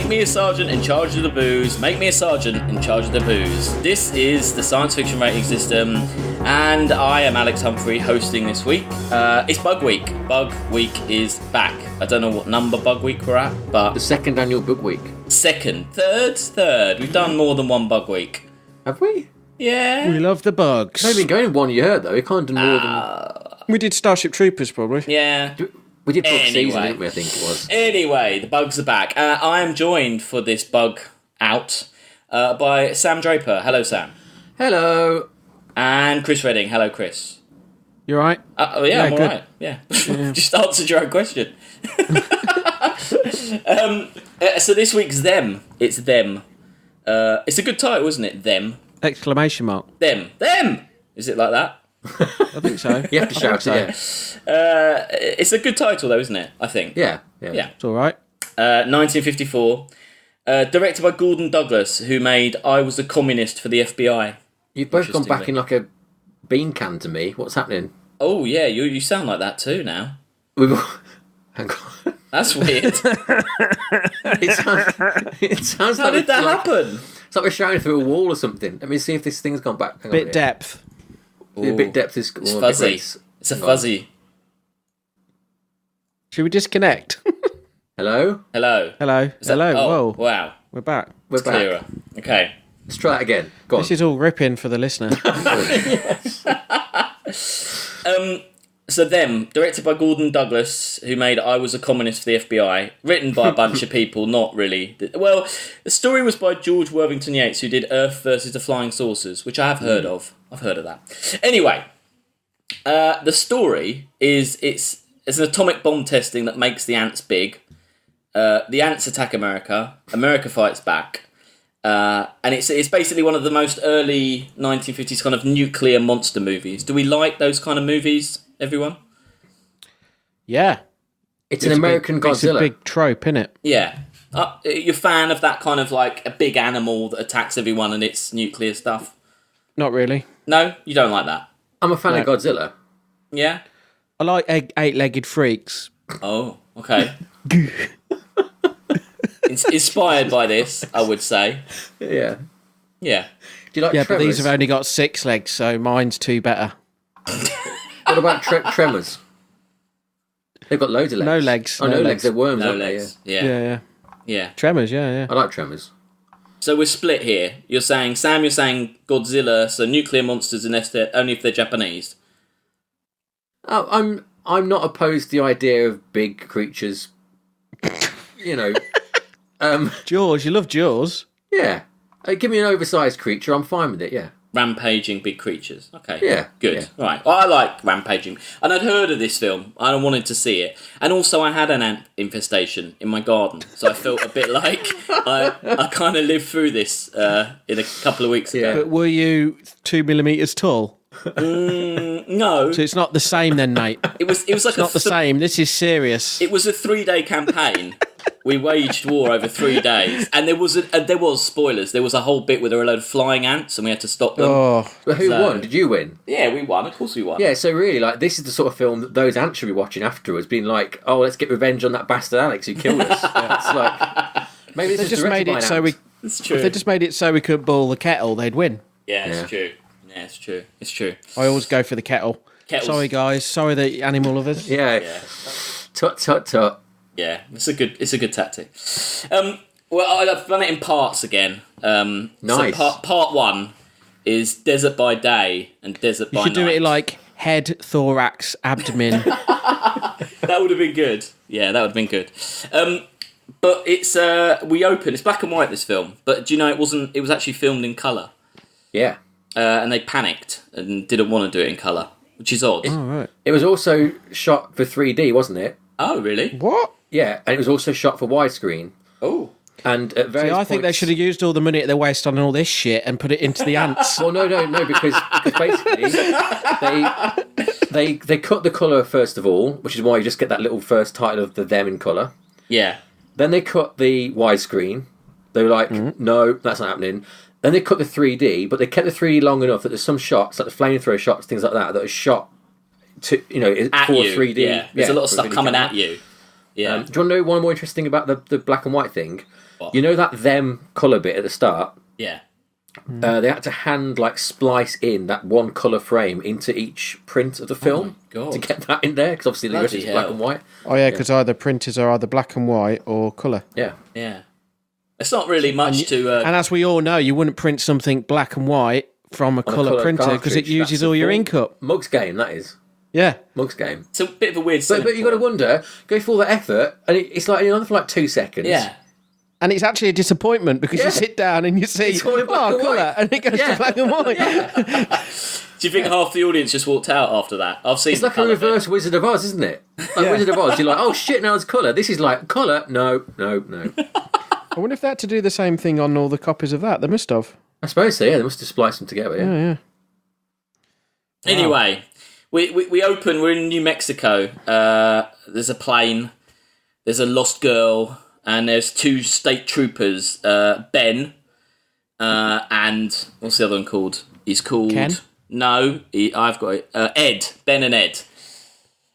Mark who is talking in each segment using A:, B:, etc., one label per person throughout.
A: Make me a sergeant in charge of the booze. Make me a sergeant in charge of the booze. This is the science fiction rating system, and I am Alex Humphrey hosting this week. It's Bug Week. Bug Week is back. I don't know what number Bug Week we're at, but...
B: The second annual Bug Week.
A: Third. We've done more than one Bug Week.
B: Have we?
A: Yeah.
C: We love the bugs.
B: We've been going 1 year, though. We can't do more than...
C: We did Starship Troopers, probably.
A: Yeah.
B: We did Bug
A: Anyway.
B: Season, didn't we, I think it was.
A: Anyway, the bugs are back. I am joined for this Bug Out by Sam Draper. Hello, Sam.
B: Hello.
A: And Chris Redding. Hello, Chris.
C: You alright?
A: I'm
C: good.
A: alright. Yeah. Just answered your own question. So this week's Them. It's Them. It's a good title, isn't it? Them.
C: Exclamation mark.
A: Them. Is it like that?
C: I think so.
B: You have to shout it, yeah.
A: It's a good title, though, isn't it? I think.
B: Yeah.
C: It's alright.
A: 1954. Directed by Gordon Douglas, who made I Was a Communist for the FBI.
B: You've both gone back in like a bean can to me. What's happening?
A: Oh, yeah, you sound like that too now.
B: Hang on.
A: That's weird.
B: It sounds
A: How
B: like
A: did that happen?
B: It's like we're shouting through a wall or something. Let me see if this thing's gone back. Hang on
C: Bit
B: here.
C: depth.
B: A bit depth is...
A: It's fuzzy. It's a fuzzy.
C: Should we disconnect?
B: Hello?
A: Hello.
C: Hello. Hello.
A: Oh,
C: Whoa.
A: wow.
C: We're back.
B: We're
A: It's
B: back.
A: clearer. Okay.
B: Let's try that again. Go on.
C: This is all ripping for the listener.
A: So Them, directed by Gordon Douglas, who made I Was a Communist for the FBI, written by a bunch of people, not really. Well, the story was by George Worthington Yates, who did Earth versus the Flying Saucers, which I have heard of. I've heard of that. Anyway, the story is it's an atomic bomb testing that makes the ants big. The ants attack America. America fights back. And it's basically one of the most early 1950s kind of nuclear monster movies. Do we like those kind of movies, everyone?
C: Yeah.
B: It's an American Godzilla.
C: It's a big trope, innit?
A: Yeah. You're a fan of that kind of like a big animal that attacks everyone and it's nuclear stuff?
C: Not really.
A: No? You don't like that?
B: I'm a fan of Godzilla.
A: Yeah?
C: I like eight-legged freaks.
A: Oh, okay. Inspired by this, I would say.
B: Yeah.
A: Yeah.
B: Do you like
C: Yeah,
B: Tremors?
C: but these have only got 6 legs, so mine's 2 better.
B: What about Tremors? They've got loads of legs.
C: No legs.
B: Oh, no legs. They're worms,
A: No
B: aren't
A: legs.
B: they?
A: Yeah.
C: Yeah. Tremors, yeah.
B: I like Tremors.
A: So we're split here. You're saying, Sam, you're saying Godzilla, so nuclear monsters only if they're Japanese.
B: Oh, I'm not opposed to the idea of big creatures. You know.
C: Jaws, you love Jaws.
B: Yeah. Give me an oversized creature, I'm fine with it, yeah.
A: Rampaging big creatures. Okay.
B: Yeah.
A: Good.
B: Yeah.
A: Right. Well, I like rampaging. And I'd heard of this film. I wanted to see it. And also I had an ant infestation in my garden. So I felt a bit like I kind of lived through this in a couple of weeks ago.
C: But were you 2 millimeters tall?
A: No.
C: So it's not the same then, mate.
A: It was like
C: It's not the same. This is serious.
A: It was a 3-day campaign. We waged war over 3 days. And there was spoilers. There was a whole bit where there were a load of flying ants and we had to stop them.
C: Oh,
B: But who won? Did you win?
A: Yeah, we won. Of course we won.
B: Yeah, so really, like, this is the sort of film that those ants should be watching afterwards, being like, oh, let's get revenge on that bastard Alex who killed us. It's like, maybe this
C: they
B: is
C: just made
B: directed by
C: it
B: an
C: so
B: ant.
C: we.
A: It's true.
C: If they just made it so we could boil the kettle, they'd win.
A: Yeah, it's
B: Yeah.
A: true. Yeah, it's true. It's true.
C: I always go for the kettle.
A: Kettles.
C: Sorry, guys. Sorry, the animal lovers.
B: Yeah.
A: Yeah.
B: Tut.
A: Yeah, it's a good tactic. Well, I've done it in parts again.
B: Nice.
A: So part 1 is Desert by Day and Desert by
C: You should
A: Night.
C: do it like head, thorax, abdomen.
A: That would have been good. Yeah, that would have been good. But it's it's black and white, this film. But do you know it was actually filmed in colour.
B: Yeah.
A: And they panicked and didn't want to do it in colour, which is odd.
C: Oh, right.
B: It was also shot for 3D, wasn't it?
A: Oh, really?
C: What?
B: Yeah, and it was also shot for widescreen.
A: Oh.
B: And at various
C: See, I think they
B: points-
C: should have used all the money at their waist on all this shit and put it into the ants.
B: Well, no, because basically they cut the colour first of all, which is why you just get that little first title of the them in colour.
A: Yeah.
B: Then they cut the widescreen. They were like, no, that's not happening. Then they cut the 3D, but they kept the 3D long enough that there's some shots, like the flamethrower shots, things like that, that are shot to,
A: At
B: for
A: you.
B: 3D.
A: Yeah. There's a lot of
B: for
A: stuff
B: video
A: coming
B: camera.
A: at you. Yeah.
B: Do you want to know one more interesting about the black and white thing?
A: What?
B: You know that them colour bit at the start?
A: Yeah.
B: They had to hand splice in that one colour frame into each print of the film to get that in there, because obviously the rest is black and white.
C: Oh yeah, because either printers are either black and white or colour.
B: Yeah.
A: Yeah. It's not really much
C: And as we all know, you wouldn't print something black and white from a colour printer because it uses all your ink up.
B: Mug's game, that is.
C: Yeah.
B: Mug's game.
A: It's a bit of a weird
B: But you got to wonder, go through all that effort, and it's like you're on for 2 seconds.
A: Yeah.
C: And it's actually a disappointment because you sit down and you see, colour, and it goes to black and white.
A: Do you think half the audience just walked out after that? I've seen
B: it's like a reverse Wizard of Oz, isn't it? Wizard of Oz, you're like, oh shit, now it's colour. This is like, colour? No.
C: I wonder if they had to do the same thing on all the copies of that. They must have.
B: I suppose so, yeah. They must have spliced them together,
C: Yeah.
A: Anyway, we open, we're in New Mexico. There's a plane, there's a lost girl, and there's 2 state troopers, Ben, and what's the other one called? He's called...
C: Ken?
A: No, I've got it. Ed. Ben and Ed.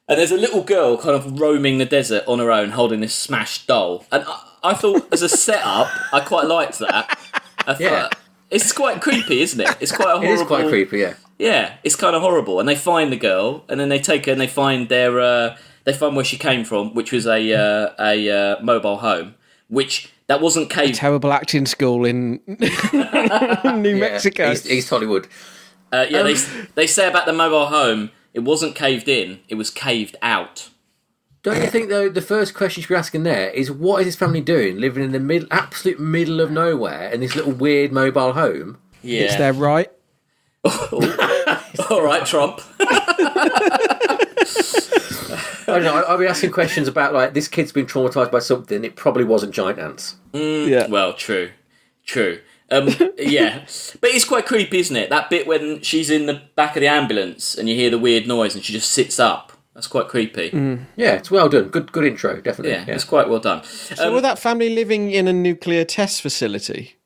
A: And there's a little girl kind of roaming the desert on her own, holding this smashed doll. And I thought, as a setup, I quite liked that. I thought, it's quite creepy, isn't it? It's quite a horrible...
B: It is quite creepy, yeah.
A: Yeah, it's kind of horrible. And they find the girl, and then they take her and they find their... they find where she came from, which was a mobile home, which that wasn't caved.
C: Terrible acting school in New Mexico.
B: East Hollywood.
A: They say about the mobile home, it wasn't caved in, it was caved out.
B: Don't you think, though, the first question you should be asking there is, what is this family doing, living in the absolute middle of nowhere in this little weird mobile home?
A: Yeah.
C: It's their right.
A: All right, Trump.
B: I don't know, I'll be asking questions about, this kid's been traumatised by something. It probably wasn't giant ants.
A: Well, true. Yeah. But it's quite creepy, isn't it? That bit when she's in the back of the ambulance and you hear the weird noise and she just sits up. That's quite creepy.
B: Yeah, it's well done. Good intro, definitely.
A: Yeah, it's quite well done.
C: So were that family living in a nuclear test facility?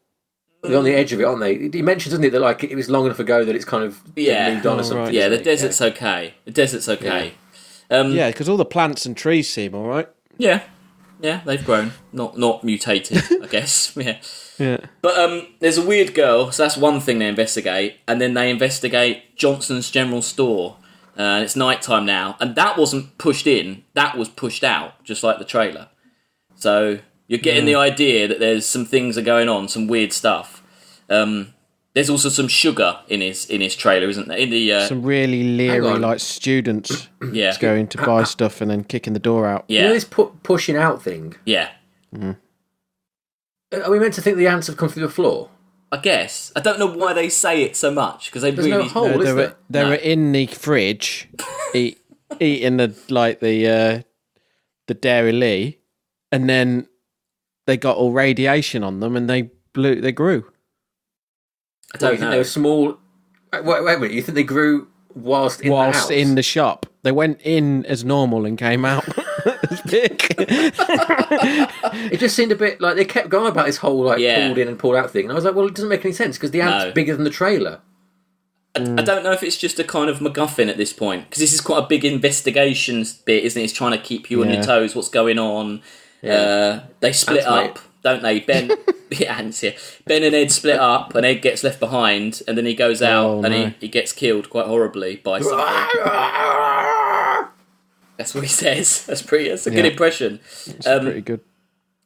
B: They're on the edge of it, aren't they? He mentions, doesn't it, that it was long enough ago that it's kind of moved on or something.
C: Right.
A: Yeah, the desert's okay. The desert's okay.
C: Yeah, because all the plants and trees seem all right.
A: Yeah, they've grown, not mutated, I guess.
C: Yeah.
A: But there's a weird girl, so that's one thing they investigate, and then they investigate Johnson's General Store, and it's nighttime now, and that wasn't pushed in, that was pushed out, just like the trailer. So you're getting the idea that there's some things are going on, some weird stuff. There's also some sugar in his trailer, isn't there? In the
C: some really leery students going to buy stuff and then kicking the door out.
A: Yeah.
B: You know this pushing out thing?
A: Yeah.
B: Are we meant to think the ants have come through the floor?
A: I guess. I don't know why they say it so much, because
B: There's no hole, is there?
C: They were in the fridge eating the Dairy Lee, and then they got all radiation on them and they grew.
A: I don't know.
B: They were small. Wait a minute. You think they grew whilst in the house?
C: In the shop? They went in as normal and came out as big.
B: It just seemed a bit like they kept going about this whole pulled in and pulled out thing, and I was like, well, it doesn't make any sense because the ant's bigger than the trailer.
A: I don't know if it's just a kind of MacGuffin at this point, because this is quite a big investigation bit, isn't it? It's trying to keep you on your toes. What's going on? Yeah. They split up, don't they? Ben and Ed split up, and Ed gets left behind, and then he goes out and he gets killed quite horribly by something. That's what he says. That's a good impression.
C: It's pretty good.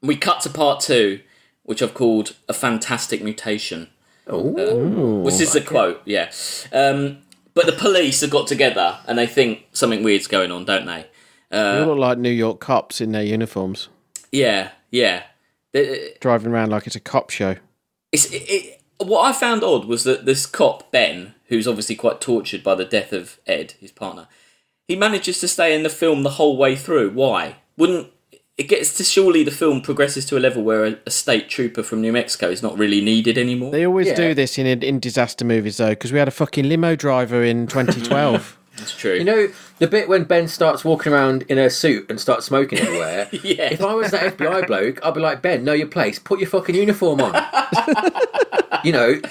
A: We cut to part 2, which I've called A Fantastic Mutation. Which is a quote, yeah. But the police have got together and they think something weird's going on, don't they?
C: They all look like New York cops in their uniforms.
A: Yeah.
C: Driving around like it's a cop show.
A: What I found odd was that this cop, Ben, who's obviously quite tortured by the death of Ed, his partner, he manages to stay in the film the whole way through. Why? Surely the film progresses to a level where a state trooper from New Mexico is not really needed anymore.
C: They always do this in disaster movies, though, because we had a fucking limo driver in 2012.
A: That's true.
B: You know, the bit when Ben starts walking around in a suit and starts smoking everywhere?
A: Yeah.
B: If I was that FBI bloke, I'd be like, Ben, know your place. Put your fucking uniform on. You're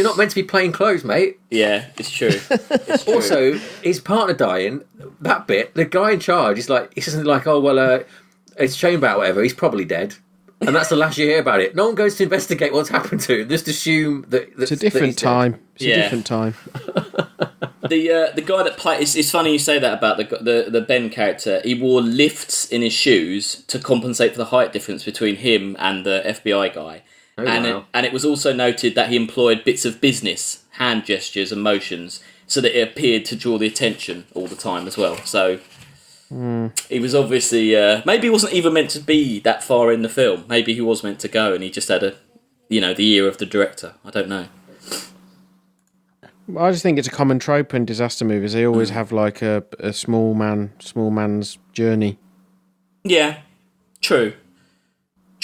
B: not meant to be plain clothes, mate.
A: Yeah, it's true.
B: Also, his partner dying, that bit, the guy in charge is like, he says like, it's shown about whatever, he's probably dead. And that's the last you hear about it. No one goes to investigate what's happened to him. Just assume that
C: it's a different time. It's a different time.
A: The guy that plays... It's funny you say that about the Ben character. He wore lifts in his shoes to compensate for the height difference between him and the FBI guy.
B: Oh, wow.
A: And it was also noted that he employed bits of business, hand gestures and motions, so that it appeared to draw the attention all the time as well. So he was obviously... maybe he wasn't even meant to be that far in the film. Maybe he was meant to go and he just had the ear of the director. I don't know.
C: I just think it's a common trope in disaster movies. They always have like a small man's journey. Yeah,
A: true.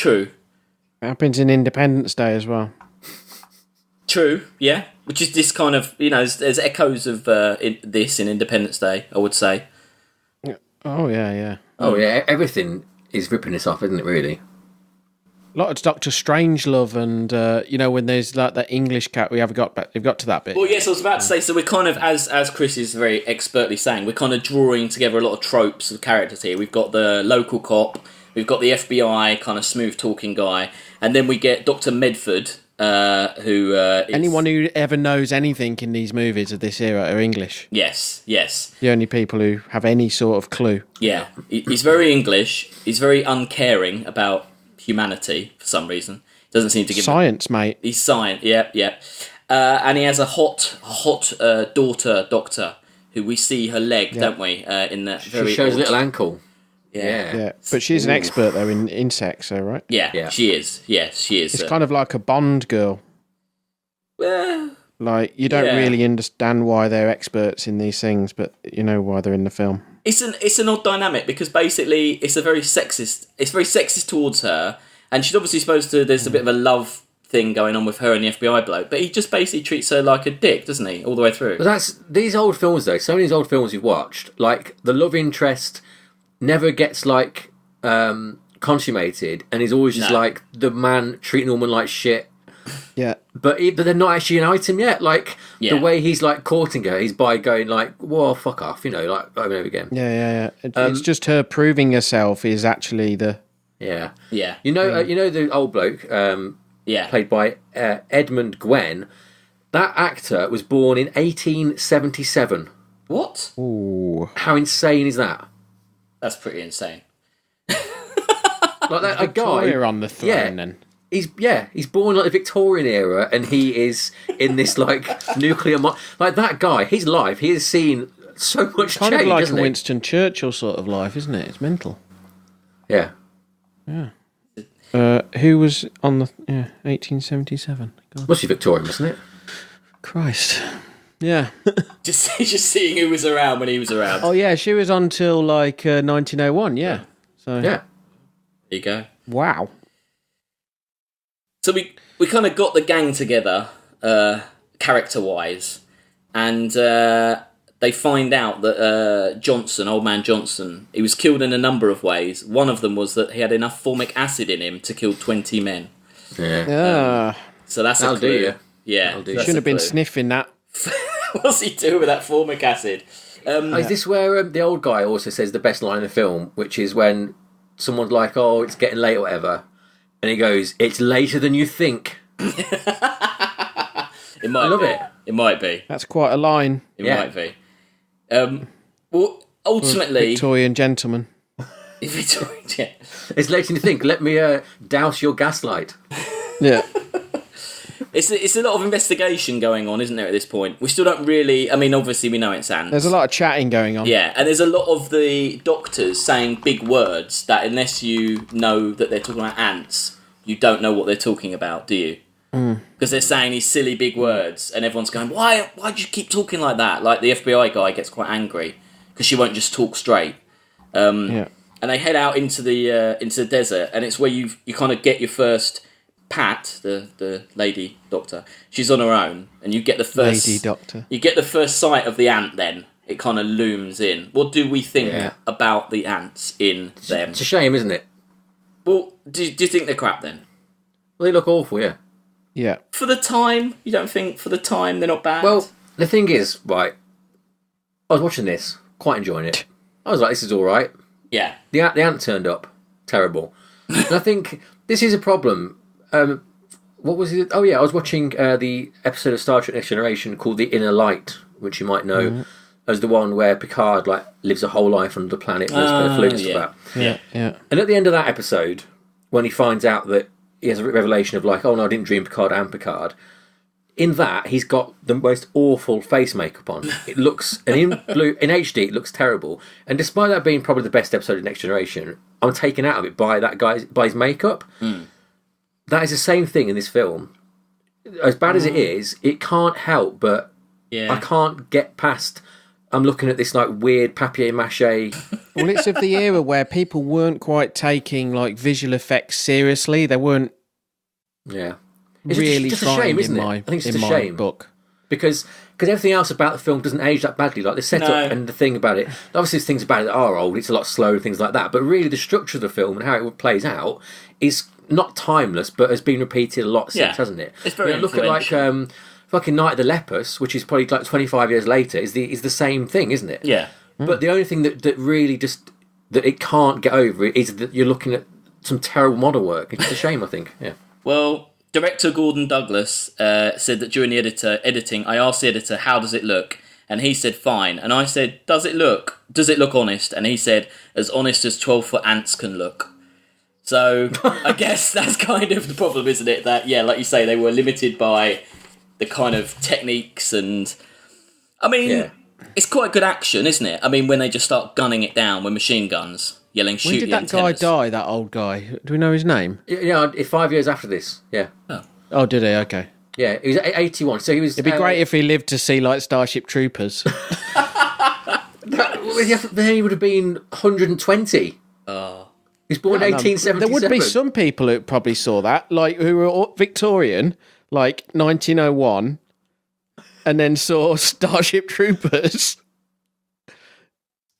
C: It happens in Independence Day as well.
A: True, yeah. Which is this kind of, there's echoes of this in Independence Day, I would say.
C: Oh, yeah.
B: Oh, yeah, everything is ripping this off, isn't it, really?
C: A lot of Doctor Strangelove and, when there's like that English cat, we've got to that bit.
A: Well, yes, I was about to say, so we're kind of, as Chris is very expertly saying, we're kind of drawing together a lot of tropes of characters here. We've got the local cop, we've got the FBI kind of smooth-talking guy, and then we get Dr. Medford, who...
C: Anyone who ever knows anything in these movies of this era are English.
A: Yes.
C: The only people who have any sort of clue.
A: Yeah, he's very English, he's very uncaring about humanity for some reason. Doesn't seem to give
C: science, mate.
A: He's science, yeah. And he has a hot daughter doctor who we see her leg, don't we? In that very
B: she shows a little ankle.
C: Yeah. But she's an expert though in insects, though, right?
A: Yeah, she is. Yes, she is.
C: It's kind of like a Bond girl. Like you don't really understand why they're experts in these things, but you know why they're in the film.
A: It's an odd dynamic because basically it's very sexist towards her, and she's obviously supposed to. There's a bit of a love thing going on with her and the FBI bloke, but he just basically treats her like a dick, doesn't he, all the way through?
B: But that's these old films though. Some of these old films you've watched, like the love interest never gets like consummated, and he's always just like the man treating the woman like shit.
C: Yeah,
B: but they're not actually an item yet. Like the way he's like courting her, he's by going like, "Well, fuck off," like over and over again.
C: Yeah. It's just her proving herself is actually the
B: yeah. You know the old bloke, played by Edmund Gwenn. That actor was born in 1877.
A: What?
C: Ooh,
B: how insane is that?
A: That's pretty insane.
B: Like that, a guy
C: on the throne then.
B: He's born like the Victorian era, and he is in this like nuclear like that guy. His life, he has seen so much
C: kind
B: change.
C: Of like
B: isn't
C: a
B: it?
C: Winston Churchill sort of life, isn't it? It's mental.
B: Yeah.
C: Who was on the 1877? God.
B: Must be Victorian, mustn't it?
C: Christ. Yeah.
A: just seeing who was around when he was around.
C: Oh yeah, she was on till like 1901. Yeah. So
A: there you go.
C: Wow.
A: So we kind of got the gang together, character-wise, and they find out that Johnson, old man Johnson, he was killed in a number of ways. One of them was that he had enough formic acid in him to kill 20 men.
B: Yeah.
A: So that's
B: That'll
A: a clue.
B: Do you.
A: Yeah.
C: You shouldn't have been sniffing that.
A: What's he doing with that formic acid?
B: Is this where the old guy also says the best line in the film, which is when someone's like, "Oh, it's getting late," or whatever. And he goes, "It's later than you think."
A: It might
B: I love
A: be.
B: it.
A: It might be.
C: That's quite a line.
A: It might be. Well, ultimately...
C: Victorian gentleman.
A: Victorian, yeah.
B: It's later than you think. Let me douse your gaslight.
C: Yeah.
A: It's a lot of investigation going on, isn't there, at this point? We still don't really... I mean, obviously, we know it's ants.
C: There's a lot of chatting going on.
A: Yeah, and there's a lot of the doctors saying big words that unless you know that they're talking about ants, you don't know what they're talking about, do you? Because they're saying these silly big words, and everyone's going, why do you keep talking like that? Like, the FBI guy gets quite angry, because she won't just talk straight. And they head out into the desert, and it's where you kind of get your first... Pat, the lady doctor, she's on her own, and you get the first
C: lady doctor.
A: You get the first sight of the ant. Then it kind of looms in. What do we think about the ants in them?
B: It's a shame, isn't it?
A: Well, do you think they're crap then?
B: Well, they look awful, yeah.
C: Yeah.
A: For the time, you don't think for the time they're not bad?
B: Well, the thing is, right. I was watching this, quite enjoying it. I was like, this is all right.
A: Yeah.
B: The ant turned up. terrible. And I think this is a problem. What was it? Oh yeah, I was watching the episode of Star Trek Next Generation called The Inner Light, which you might know as the one where Picard lives a whole life on the planet and there's flute and stuff like that.
C: Yeah.
B: And at the end of that episode, when he finds out that he has a revelation of like, oh no, I didn't dream Picard and Picard. In that, he's got the most awful face makeup on. It looks, and in HD, it looks terrible. And despite that being probably the best episode of Next Generation, I'm taken out of it by by his makeup. That is the same thing in this film. As bad as it is, it can't help but I can't get past. I'm looking at this like weird papier-mâché.
C: Well, it's of the era where people weren't quite taking like visual effects seriously. They weren't.
B: Yeah.
C: It's really
B: just a shame, isn't it? I think it's just a shame.
C: Book.
B: Because everything else about the film doesn't age that badly. Like the setup and the thing about it. Obviously, there's things about it that are old. It's a lot slower, things like that. But really, the structure of the film and how it plays out is not timeless, but has been repeated a lot since, hasn't it?
A: It's very
B: look at like fucking Night of the Lepus, which is probably like 25 years later, is the same thing, isn't it?
A: Yeah.
B: But the only thing that really just that it can't get over it is that you're looking at some terrible model work. It's a shame, I think. Yeah.
A: Well, director Gordon Douglas said that during the editing, I asked the editor, "How does it look?" And he said, "Fine." And I said, Does it look honest?" And he said, "As honest as 12-foot ants can look." So I guess that's kind of the problem, isn't it? That, like you say, they were limited by the kind of techniques and... I mean, it's quite good action, isn't it? I mean, when they just start gunning it down with machine guns, yelling, "Shoot the antennas."
C: When did that guy die, that old guy? Do we know his name?
B: Yeah, 5 years after this, yeah.
C: Oh, did he? Okay.
B: Yeah, he was 81, so he was...
C: It'd be great if he lived to see, like, Starship Troopers.
B: Then he would have been 120. Oh. He was born in 1877.
C: There would be some people who probably saw that, like, who were Victorian, like, 1901, and then saw Starship Troopers.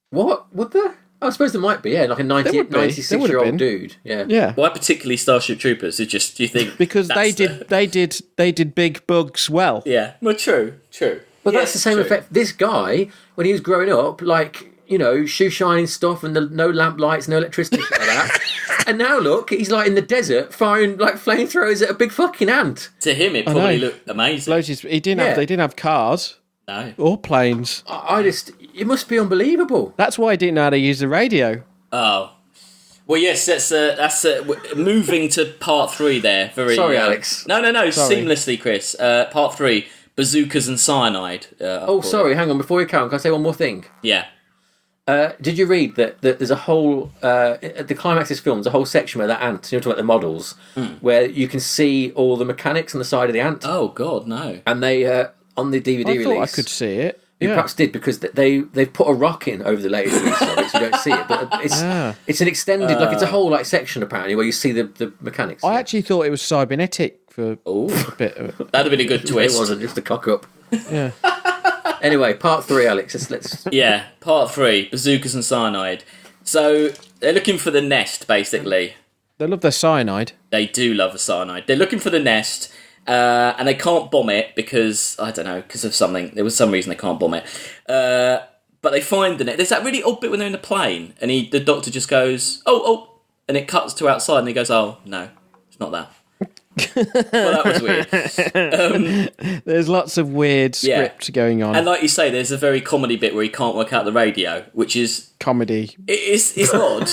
B: What? Would there? I suppose there might be, like a 96-year-old dude.
C: Yeah.
A: Why particularly Starship Troopers? Do you think
C: because they did Big Bugs well.
A: Yeah, well, true.
B: But that's the same effect. This guy, when he was growing up, like, you know, shoe shining stuff and no lamp lights, no electricity, like that. And now look, he's like in the desert firing like flamethrowers at a big fucking ant.
A: To him, it probably looked amazing.
C: They didn't have cars.
A: No.
C: Or planes.
B: It must be unbelievable.
C: That's why he didn't know how to use the radio.
A: Oh. Well, yes, that's moving to part 3 there.
B: Sorry, Alex.
A: No, sorry. Seamlessly, Chris. Part 3, bazookas and cyanide.
B: Sorry, hang on, before you can I say one more thing?
A: Yeah.
B: Did you read that there's a whole, at the climax of this film, there's a whole section where that ant, you know, talking about the models, where you can see all the mechanics on the side of the ant?
A: Oh, God, no.
B: And they... on the DVD release.
C: I thought I could see it.
B: You perhaps did, because they've put a rock in over the latest release of it, so you don't see it. But it's an extended, it's a whole section apparently where you see the mechanics.
C: I actually thought it was cybernetic for a bit of it.
A: That'd have been a good twist.
B: It wasn't, just a cock up.
C: Yeah.
B: Anyway, part 3, Alex. Let's...
A: Yeah, part 3, bazookas and cyanide. So they're looking for the nest, basically.
C: They love their cyanide.
A: They do love the cyanide. They're looking for the nest. And they can't bomb it because, I don't know, because of something. There was some reason they can't bomb it. But they find the nest. There's that really odd bit when they're in the plane, and the doctor just goes, oh, and it cuts to outside, and he goes, oh, no, it's not that. Well, that was weird.
C: There's lots of weird script going on.
A: And like you say, there's a very comedy bit where he can't work out the radio, which is...
C: Comedy.
A: It's odd.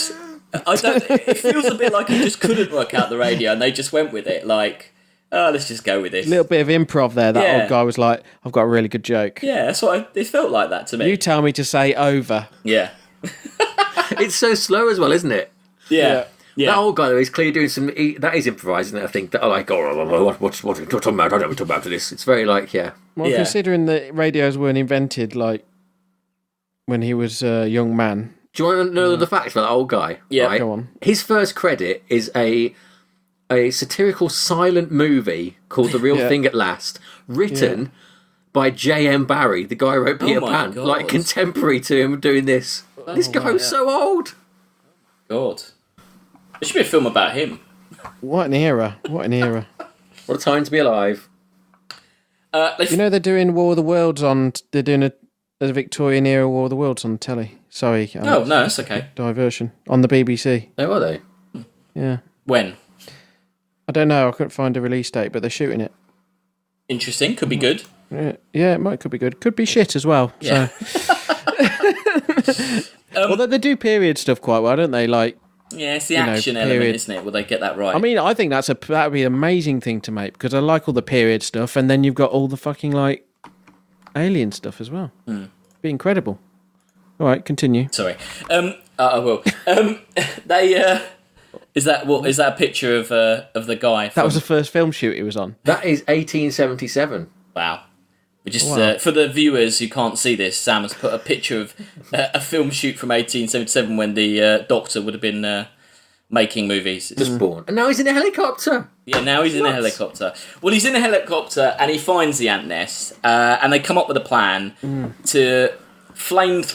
A: It feels a bit like he just couldn't work out the radio, and they just went with it, like... Oh, let's just go with this.
C: A little bit of improv there. That old guy was like, I've got a really good joke.
A: Yeah, that's what it felt like that to me.
C: You tell me to say over.
A: Yeah.
B: It's so slow as well, isn't it?
A: Yeah.
B: That old guy, though, is clearly doing some... that is improvising, I think. That, what are you talking about? I don't know what talking about this. It's very
C: Well, considering that radios weren't invented, like, when he was a young man.
B: Do you want to know the facts about that old guy?
A: Yeah.
B: Right?
C: Go on.
B: His first credit is a satirical silent movie called The Real Thing at Last, written by J.M. Barrie, the guy who wrote Peter Pan,
A: God.
B: like contemporary to him doing this. This guy was so old.
A: God. There should be a film about him.
C: What an era. What
B: What a time to be alive.
C: You know they're doing War of the Worlds on... They're doing a Victorian era War of the Worlds on telly. Sorry.
A: No, that's okay.
C: Diversion. On the BBC.
B: Oh, are they?
C: Yeah.
A: When?
C: I don't know. I couldn't find a release date, but they're shooting it.
A: Interesting. Could be good.
C: Yeah, could be good. Could be shit as well.
A: Yeah.
C: So. Although they do period stuff quite well, don't they? Like,
A: yeah, it's the action element, isn't it? Will they get that right?
C: I mean, I think that would be an amazing thing to make, because I like all the period stuff, and then you've got all the fucking like alien stuff as well. Be incredible. All right, continue.
A: Sorry. I will. They. Is that a picture of the guy?
C: That was the first film shoot he was on.
B: That is 1877.
A: Wow. We just for the viewers who can't see this, Sam has put a picture of a film shoot from 1877 when the Doctor would have been making movies.
B: Just born. And now he's in a helicopter.
A: Yeah, now he's in a helicopter. Well, he's in a helicopter and he finds the ant nest, and they come up with a plan to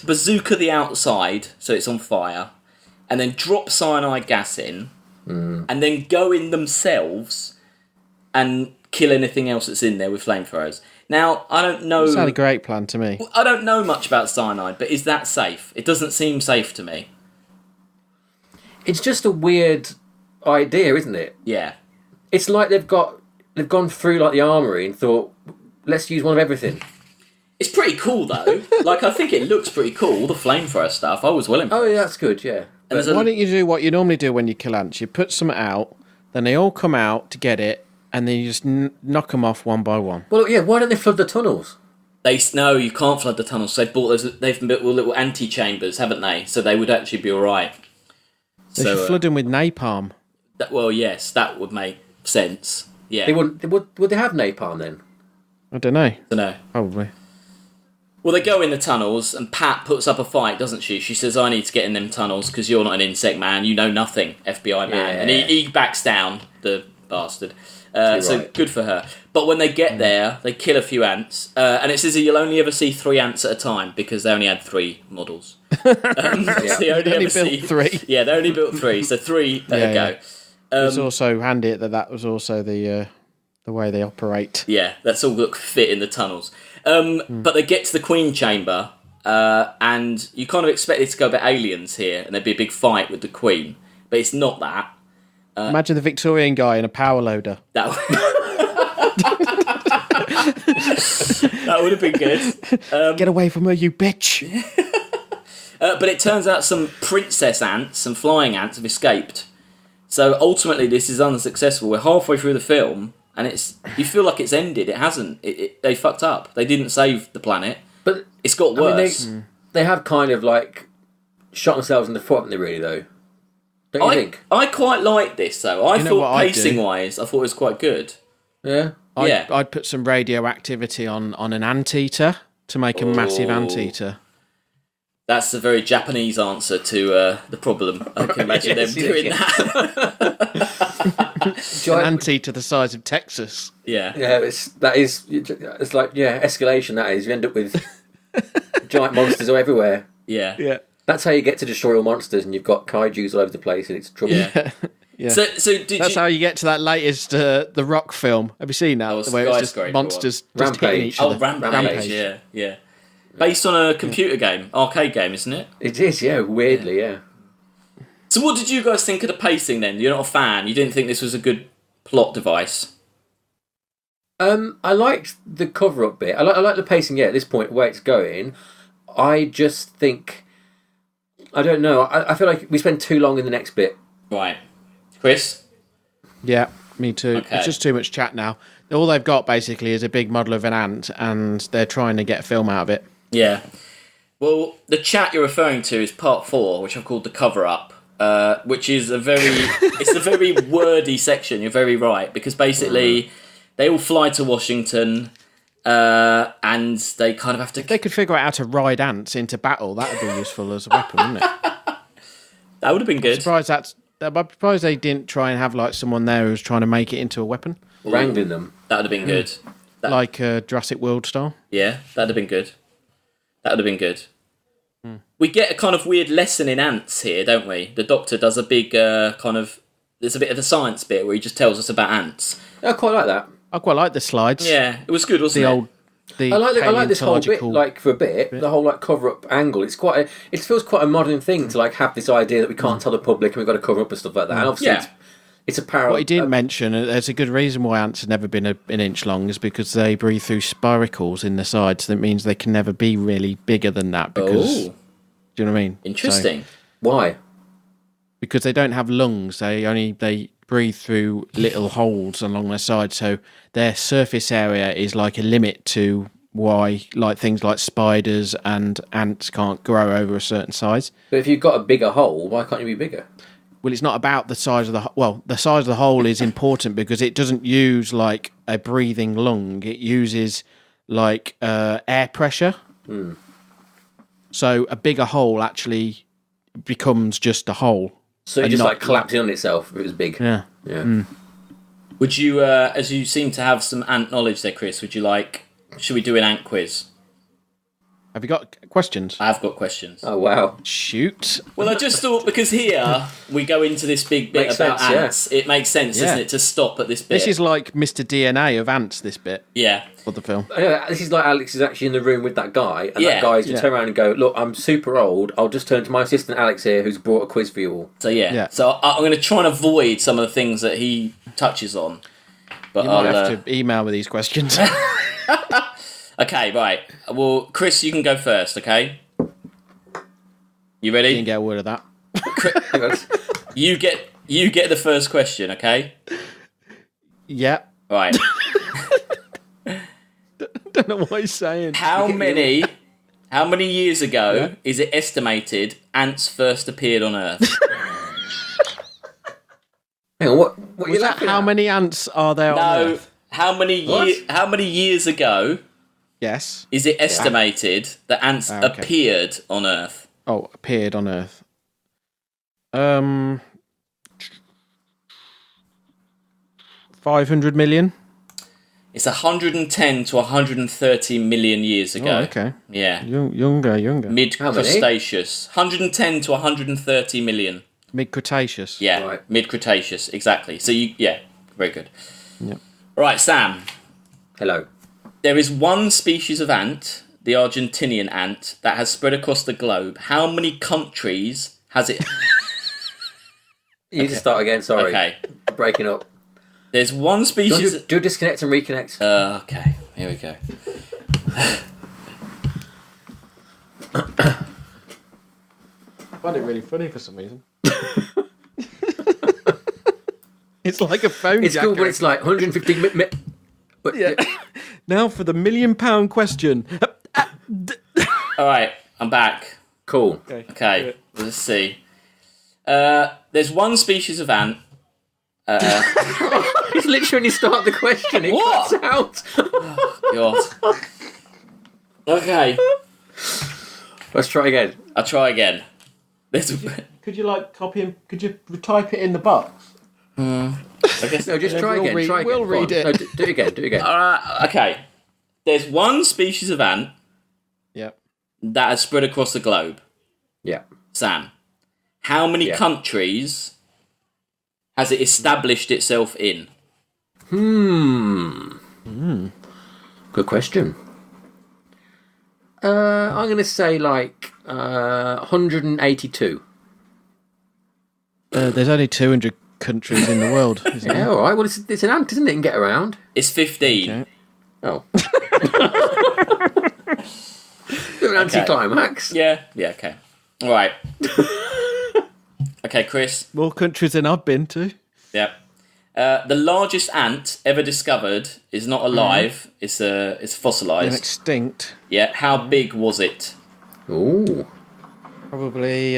A: bazooka the outside so it's on fire, and then drop cyanide gas in, and then go in themselves and kill anything else that's in there with flamethrowers. Now, I don't know...
C: It's not a great plan to me.
A: I don't know much about cyanide, but is that safe? It doesn't seem safe to me.
B: It's just a weird idea, isn't it?
A: Yeah.
B: It's like they've gone through like the armoury and thought, let's use one of everything.
A: It's pretty cool, though. Like, I think it looks pretty cool, all the flamethrower stuff. I was well impressed.
B: Oh, yeah, that's good, yeah.
C: Why don't you do what you normally do when you kill ants? You put some out, then they all come out to get it, and then you just knock them off one by one.
B: Well, yeah, why don't they flood the tunnels?
A: No, you can't flood the tunnels. They've built little anti-chambers, haven't they? So they would actually be all right.
C: They should flood them with napalm.
A: Well, yes, that would make sense. Yeah.
B: They wouldn't. Would they have napalm then?
C: I don't know.
A: Dunno.
C: Probably.
A: Well, they go in the tunnels, and Pat puts up a fight, doesn't she? She says, I need to get in them tunnels because you're not an insect man. You know nothing, FBI man.
B: Yeah.
A: And he backs down, the bastard. So
B: right.
A: good for her. But when they get there, they kill a few ants. And it says that you'll only ever see 3 ants at a time because they only had 3 models. So they only
C: built 3.
A: Yeah, they only built 3. So 3 let go.
C: It's also handy that was also the way they operate.
A: Yeah, that's all that fit in the tunnels. But they get to the Queen Chamber, and you kind of expect it to go a bit aliens here, and there'd be a big fight with the Queen. But it's not that.
C: Imagine the Victorian guy in a power loader.
A: That would have been good.
C: Get away from her, you bitch!
A: But it turns out some princess ants, some flying ants, have escaped. So ultimately, this is unsuccessful. We're halfway through the film, and you feel like it's ended. It hasn't. They fucked up. They didn't save the planet. But it's got worse.
B: They have kind of like shot themselves in the foot, haven't they? Really, though. Don't you think?
A: I quite like this though. I thought pacing-wise, I thought it was quite good.
B: Yeah.
C: I'd put some radioactivity on an anteater to make a massive anteater.
A: That's a very Japanese answer to the problem. I can imagine them doing that.
C: An anteater the size of Texas.
A: Yeah.
B: Yeah, it's like escalation. That is, you end up with giant monsters all everywhere.
A: Yeah.
C: Yeah.
B: That's how you get to destroy all monsters, and you've got kaijus all over the place, and it's trouble.
A: Yeah.
C: Yeah.
A: So
C: that's how you get to that latest The Rock film. Have you seen that?
A: Where
C: it's just monsters just hitting each other.
A: Rampage. Yeah. Based on a computer game, arcade game, isn't it?
B: It is, yeah. Weirdly, yeah.
A: So what did you guys think of the pacing then? You're not a fan. You didn't think this was a good plot device?
B: I liked the cover-up bit. I like the pacing, yeah, at this point, where it's going. I just think... I don't know. I feel like we spend too long in the next bit.
A: Right. Chris?
C: Yeah, me too.
A: Okay.
C: It's just too much chat now. All they've got, basically, is a big model of an ant, and they're trying to get a film out of it.
A: Yeah. Well, the chat you're referring to is part 4, which I've called the cover-up, which is it's a very wordy section. You're very right, because basically they all fly to Washington, and they kind of have to...
C: If they could figure out how to ride ants into battle, that would be useful as a weapon, wouldn't it?
A: That would have been good.
C: I'm surprised they didn't try and have like someone there who was trying to make it into a weapon.
B: Wrangling them.
A: That would have been good.
C: Like Jurassic World style.
A: Yeah, that would have been good. We get a kind of weird lesson in ants here, don't we? The Doctor does a big there's a bit of a science bit where he just tells us about ants.
B: I quite like that.
C: I quite like the slides.
A: Yeah, it was good, wasn't
C: The
A: it?
C: old the
B: I like this whole bit,
C: paleontological
B: like for a bit, the whole like cover up angle. It feels quite a modern thing to like have this idea that we can't tell the public and we've got to cover up and stuff like that. And obviously, it's a parallel.
C: What he didn't mention, there's a good reason why ants have never been an inch long, is because they breathe through spiracles in the sides. That means they can never be really bigger than that. Because, do you know what I mean?
A: Interesting.
B: Why?
C: Because they don't have lungs. They breathe through little holes along their sides, so their surface area is like a limit to why like things like spiders and ants can't grow over a certain size.
B: But if you've got a bigger hole, why can't you be bigger?
C: Well, it's not about the size of the size of the hole is important because it doesn't use like a breathing lung. It uses like air pressure. So a bigger hole actually becomes just a hole.
B: So it just like collapsing on itself if it was big.
C: Yeah.
A: Would you, as you seem to have some ant knowledge there, Chris, should we do an ant quiz?
C: Have you got questions?
A: I've got questions.
B: Oh, wow.
C: Shoot.
A: Well, I just thought, because here we go into this big bit about ants, it makes sense, doesn't it, to stop at this bit.
C: This is like Mr. DNA of ants, this bit.
A: Yeah.
C: Of the film.
B: This is like Alex is actually in the room with that guy, and that guy's to turn around and go, look, I'm super old, I'll just turn to my assistant Alex here, who's brought a quiz for you all.
A: So, So I'm going to try and avoid some of the things that he touches on. But
C: you might have to email with these questions.
A: Okay, right. Well, Chris, you can go first, okay? You ready?
C: Didn't get a word of that.
A: You get the first question, okay?
C: Yeah.
A: Right.
C: Don't know what he's saying.
A: How many years ago is it estimated ants first appeared on Earth?
B: Hang on, what are you laughing
C: How
B: at?
C: many ants are there on Earth?
A: How many years ago
C: Yes.
A: is it estimated that ants appeared on Earth?
C: Oh, appeared on Earth. 500 million?
A: It's 110 to 130 million years ago.
C: Oh, okay.
A: Yeah.
C: Younger.
A: Mid-Cretaceous. 110 to 130 million.
C: Mid-Cretaceous.
A: Yeah,
B: Right.
A: Mid-Cretaceous, exactly. So, very good.
C: Yep.
A: Right, Sam.
B: Hello.
A: There is one species of ant, the Argentinian ant, that has spread across the globe. How many countries has it...
B: You need to start again, sorry.
A: Okay.
B: Breaking up.
A: There's one species...
B: Do disconnect and reconnect.
A: Okay, here we go.
C: I find it really funny for some reason. It's like a phone
B: It's
C: jacker.
B: cool, but it's like 150...
C: Yeah. Now for the £1 million question.
A: All right, I'm back.
B: Cool.
A: Okay, let's see. There's one species of ant.
B: It's literally when you start the question, it
A: What?
B: cuts out.
A: God. Okay,
B: Let's try again.
A: I'll try again.
C: Could you like copy him? Could you type it in the box?
A: I guess.
B: No, just try
C: We'll
B: again.
C: read-
B: Try again.
C: we'll
B: Go
C: read
B: on.
C: it.
B: No, do it again. Do it again.
A: Okay. There's one species of ant
C: Yep.
A: that has spread across the globe.
B: Yeah.
A: Sam, how many countries has it established itself in?
B: Good question. I'm going to say like 182.
C: There's only 200 countries in the world, isn't
B: Yeah,
C: there?
B: all right. Well, it's an ant, isn't it? It can get around.
A: It's 15.
C: Okay.
B: Oh. Bit of an anticlimax.
A: Yeah, okay. All right. Okay, Chris.
C: More countries than I've been to.
A: Yeah. The largest ant ever discovered is not alive. It's
C: They're
A: fossilized.
C: extinct.
A: Yeah. How big was it?
B: Ooh.
C: Probably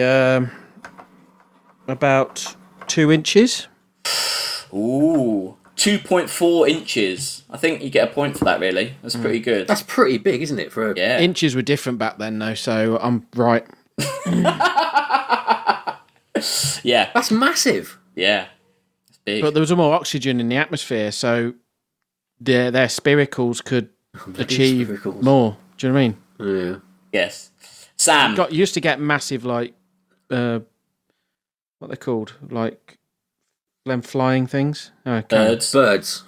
C: about 2 inches.
A: Ooh. 2.4 inches. I think you get a point for that, really. That's pretty good.
B: That's pretty big, isn't it? For a...
A: Yeah.
C: Inches were different back then, though, so I'm right.
A: Yeah.
B: That's massive.
A: Yeah. It's big.
C: But there was more oxygen in the atmosphere, so their spiracles could achieve
B: spiracles.
C: more. Do you know what I mean?
B: Yeah.
A: Yes. Sam.
C: Used to get massive, like, what they're called, like them flying things. Okay.
A: Birds.
B: Birds.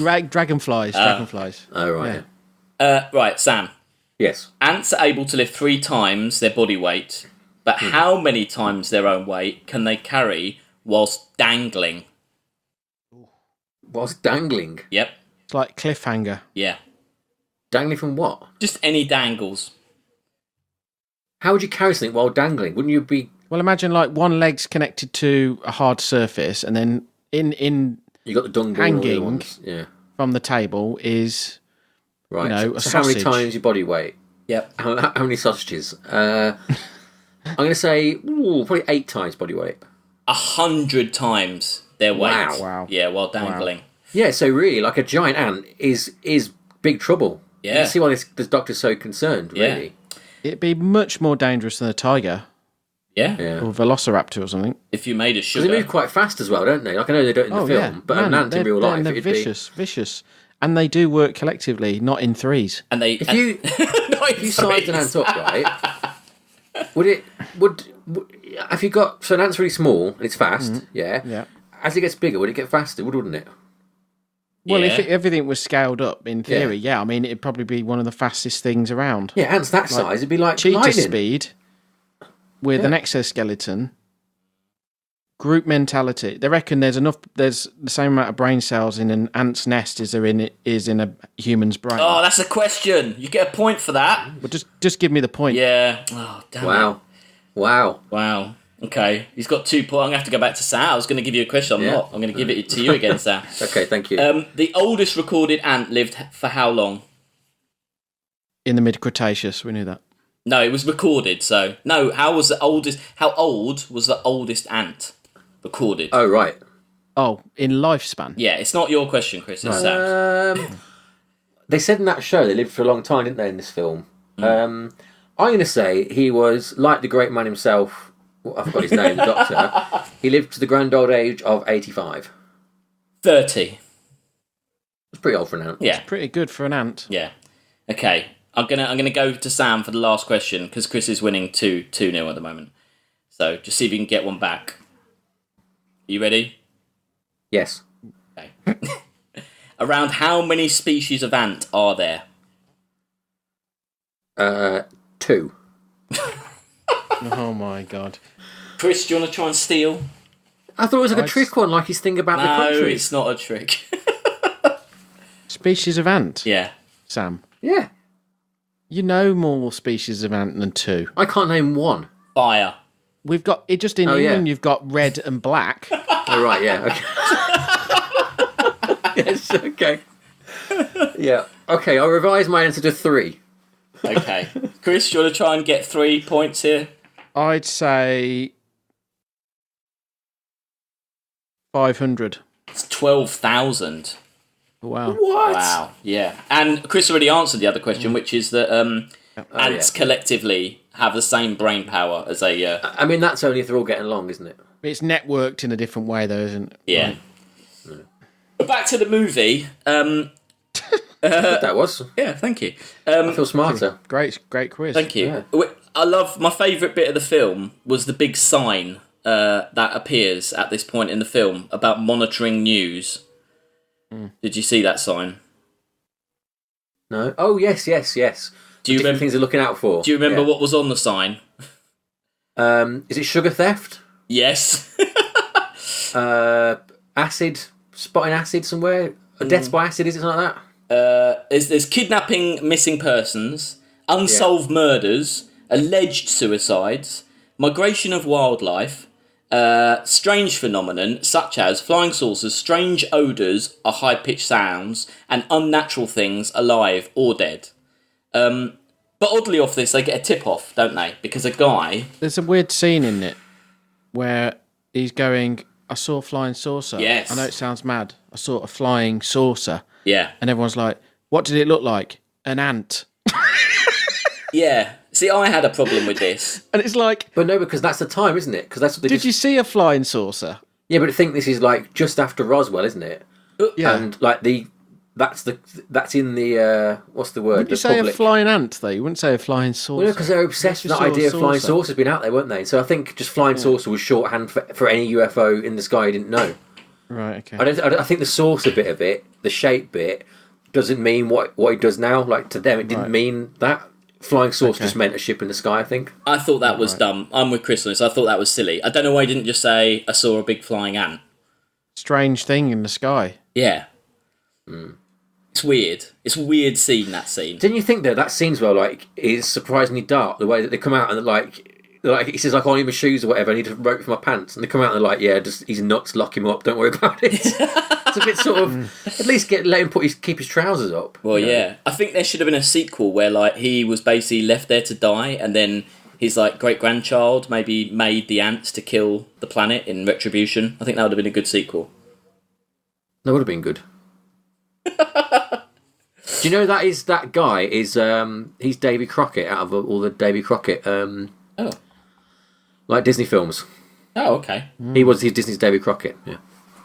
C: Dragonflies.
B: Oh, right.
C: Yeah.
A: Right, Sam.
B: Yes.
A: Ants are able to lift 3 times their body weight, but how many times their own weight can they carry whilst dangling?
B: Whilst dangling?
A: Yep.
C: It's like cliffhanger.
A: Yeah.
B: Dangling from what?
A: Just any dangles.
B: How would you carry something while dangling? Wouldn't you be...
C: Well, imagine like one leg's connected to a hard surface, and then in
B: You got the dung ball
C: hanging
B: and the other ones. Yeah.
C: from the table is
B: Right.
C: a
B: so how many
C: sausage.
B: times your body weight?
A: Yep.
B: How many sausages? I'm going to say probably 8 times body weight.
A: 100 times their weight.
C: Wow.
A: Yeah, while dangling.
B: Yeah, so really, like a giant ant is big trouble.
A: Yeah.
B: You can see why this doctor's so concerned, really.
C: It'd be much more dangerous than a tiger
A: Yeah.
B: Yeah.
C: or a velociraptor or something.
A: If you made a
B: Because
A: sugar.
B: they move quite fast as well, don't they? Like I know they don't in the film, but an ant in real life,
C: they're
B: it'd
C: vicious. And they do work collectively, not in threes.
A: And they...
B: be... If you sized an ant up, right, would if you got... So an ant's really small, and it's fast,
C: Yeah.
B: As it gets bigger, would it get faster, wouldn't it?
C: Well,
A: Yeah.
C: if everything was scaled up, in theory, yeah. I mean, it'd probably be one of the fastest things around.
B: Yeah, ants that size, it'd be like
C: Cheetah
B: lightning.
C: speed with an exoskeleton. Group mentality. They reckon there's the same amount of brain cells in an ant's nest as there is in a human's brain.
A: Oh, that's a question. You get a point for that.
C: But just give me the point.
A: Yeah. Oh, damn it.
B: Wow.
A: Okay. He's got 2 points. I'm going to have to go back to Sam. I was going to give you a question. I'm not. I'm going to give it to you again, Sam.
B: Okay, thank you.
A: The oldest recorded ant lived for how long?
C: In the mid-Cretaceous, we knew that.
A: No, it was recorded. So no. How old was the oldest ant recorded?
B: Oh, right.
C: Oh, in lifespan.
A: Yeah, it's not your question, Chris. It's Sam's.
B: They said in that show they lived for a long time, didn't they, in this film? I'm going to say he was, like the great man himself, I forgot his name, the doctor, he lived to the grand old age of 85.
A: 30.
B: It's pretty old for an ant.
A: Yeah.
C: Pretty good for an ant.
A: Yeah. Okay. I'm gonna go to Sam for the last question because Chris is winning 2-0 at the moment. So just see if you can get one back. Are you ready?
B: Yes.
A: Okay. Around how many species of ant are there?
B: 2.
C: Oh my god.
A: Chris, do you want to try and steal?
B: I thought it was like a trick one, like his thing about the
A: No,
B: country.
A: it's not a trick.
C: Species of ant,
A: Yeah.
C: Sam.
B: Yeah.
C: You know more species of ant than 2.
B: I can't name one.
A: Fire.
C: We've got it just in
B: Oh,
C: England.
B: yeah.
C: You've got red and black.
B: Oh, right, yeah. Okay. Yes, okay. Yeah. Okay, I'll revise my answer to 3.
A: Okay. Chris, do you want to try and get 3 points here?
C: I'd say 500.
A: It's 12,000.
C: Wow.
B: What?
A: Wow. Yeah. And Chris already answered the other question, which is that ants collectively have the same brain power as a...
B: I mean, that's only if they're all getting along, isn't it?
C: It's networked in a different way, though, isn't it?
A: Yeah. But back to the movie.
B: That was.
A: Yeah, thank you.
B: I feel smarter.
C: Great quiz.
A: Thank you. I love my favourite bit of the film was the big sign that appears at this point in the film about monitoring news. Did you see that sign?
B: No. Oh, yes.
A: Do you
B: Different
A: remember
B: things they're looking out for.
A: Do you remember what was on the sign?
B: Is it sugar theft?
A: Yes.
B: Acid, spotting acid somewhere? A death by acid, is it something like that?
A: There's kidnapping, missing persons, unsolved murders, alleged suicides, migration of wildlife, strange phenomenon such as flying saucers, strange odours or high-pitched sounds, and unnatural things alive or dead. But oddly off this, they get a tip-off, don't they? Because a guy...
C: There's a weird scene in it where he's going, I saw a flying saucer.
A: Yes.
C: I know it sounds mad. I saw a flying saucer.
A: Yeah.
C: And everyone's like, what did it look like? An ant.
A: Yeah. See, I had a problem with this.
C: And it's like...
B: But no, because that's the time, isn't it? Because that's what they
C: Did you see a flying saucer?
B: Yeah, but I think this is like just after Roswell, isn't it?
C: Yeah.
B: And like that's in the what's the word?
C: Would you
B: the
C: say
B: public.
C: a flying ant, though? You wouldn't say a flying saucer.
B: Well, because they're obsessed with
C: Just
B: that
C: saw a
B: idea of flying
C: saucer.
B: saucers being out there, weren't they? So I think just flying saucer was shorthand for any UFO in the sky you didn't know.
C: Right. Okay.
B: I think the saucer bit of it, the shape bit, doesn't mean what it does now. Like to them, it didn't mean that. Flying saucer just meant a ship in the sky, I think.
A: I thought that was dumb. I'm with Chris on this. I thought that was silly. I don't know why he didn't just say, I saw a big flying ant.
C: Strange thing in the sky.
A: Yeah. It's weird. It's a weird scene, that scene.
B: Didn't you think that scene as well, like, is surprisingly dark, the way that they come out and he says, like, I need my shoes or whatever, I need a rope for my pants. And they come out and they're like, yeah, just he's nuts, lock him up, don't worry about it. It's a bit sort of, at least let him keep his trousers up.
A: Well, yeah. I think there should have been a sequel where, like, he was basically left there to die, and then his, like, great-grandchild maybe made the ants to kill the planet in retribution. I think that would have been a good sequel.
B: That would have been good. Do you know that guy is he's Davy Crockett out of all the Davy Crockett like Disney films.
A: Oh, okay.
B: He's Disney's Davy Crockett. Yeah.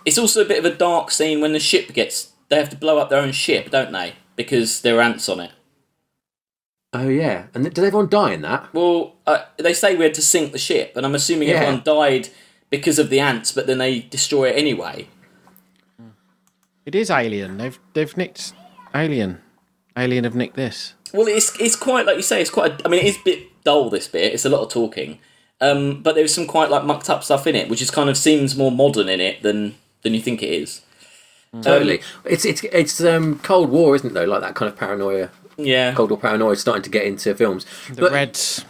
A: It's also a bit of a dark scene when the ship they have to blow up their own ship, don't they? Because there are ants on it.
B: Oh yeah, and did everyone die in that?
A: Well, they say we had to sink the ship, and I'm assuming everyone died because of the ants, but then they destroy it anyway.
C: It is Alien. They've nicked Alien. Alien have nicked this.
A: Well, it's quite, like you say, it's quite... I mean, it is a bit dull, this bit. It's a lot of talking. But there's some quite, like, mucked up stuff in it, which kind of seems more modern in it than you think it is.
B: Totally. It's Cold War, isn't it, though? Like that kind of paranoia.
A: Yeah.
B: Cold War paranoia is starting to get into films.
C: The Reds.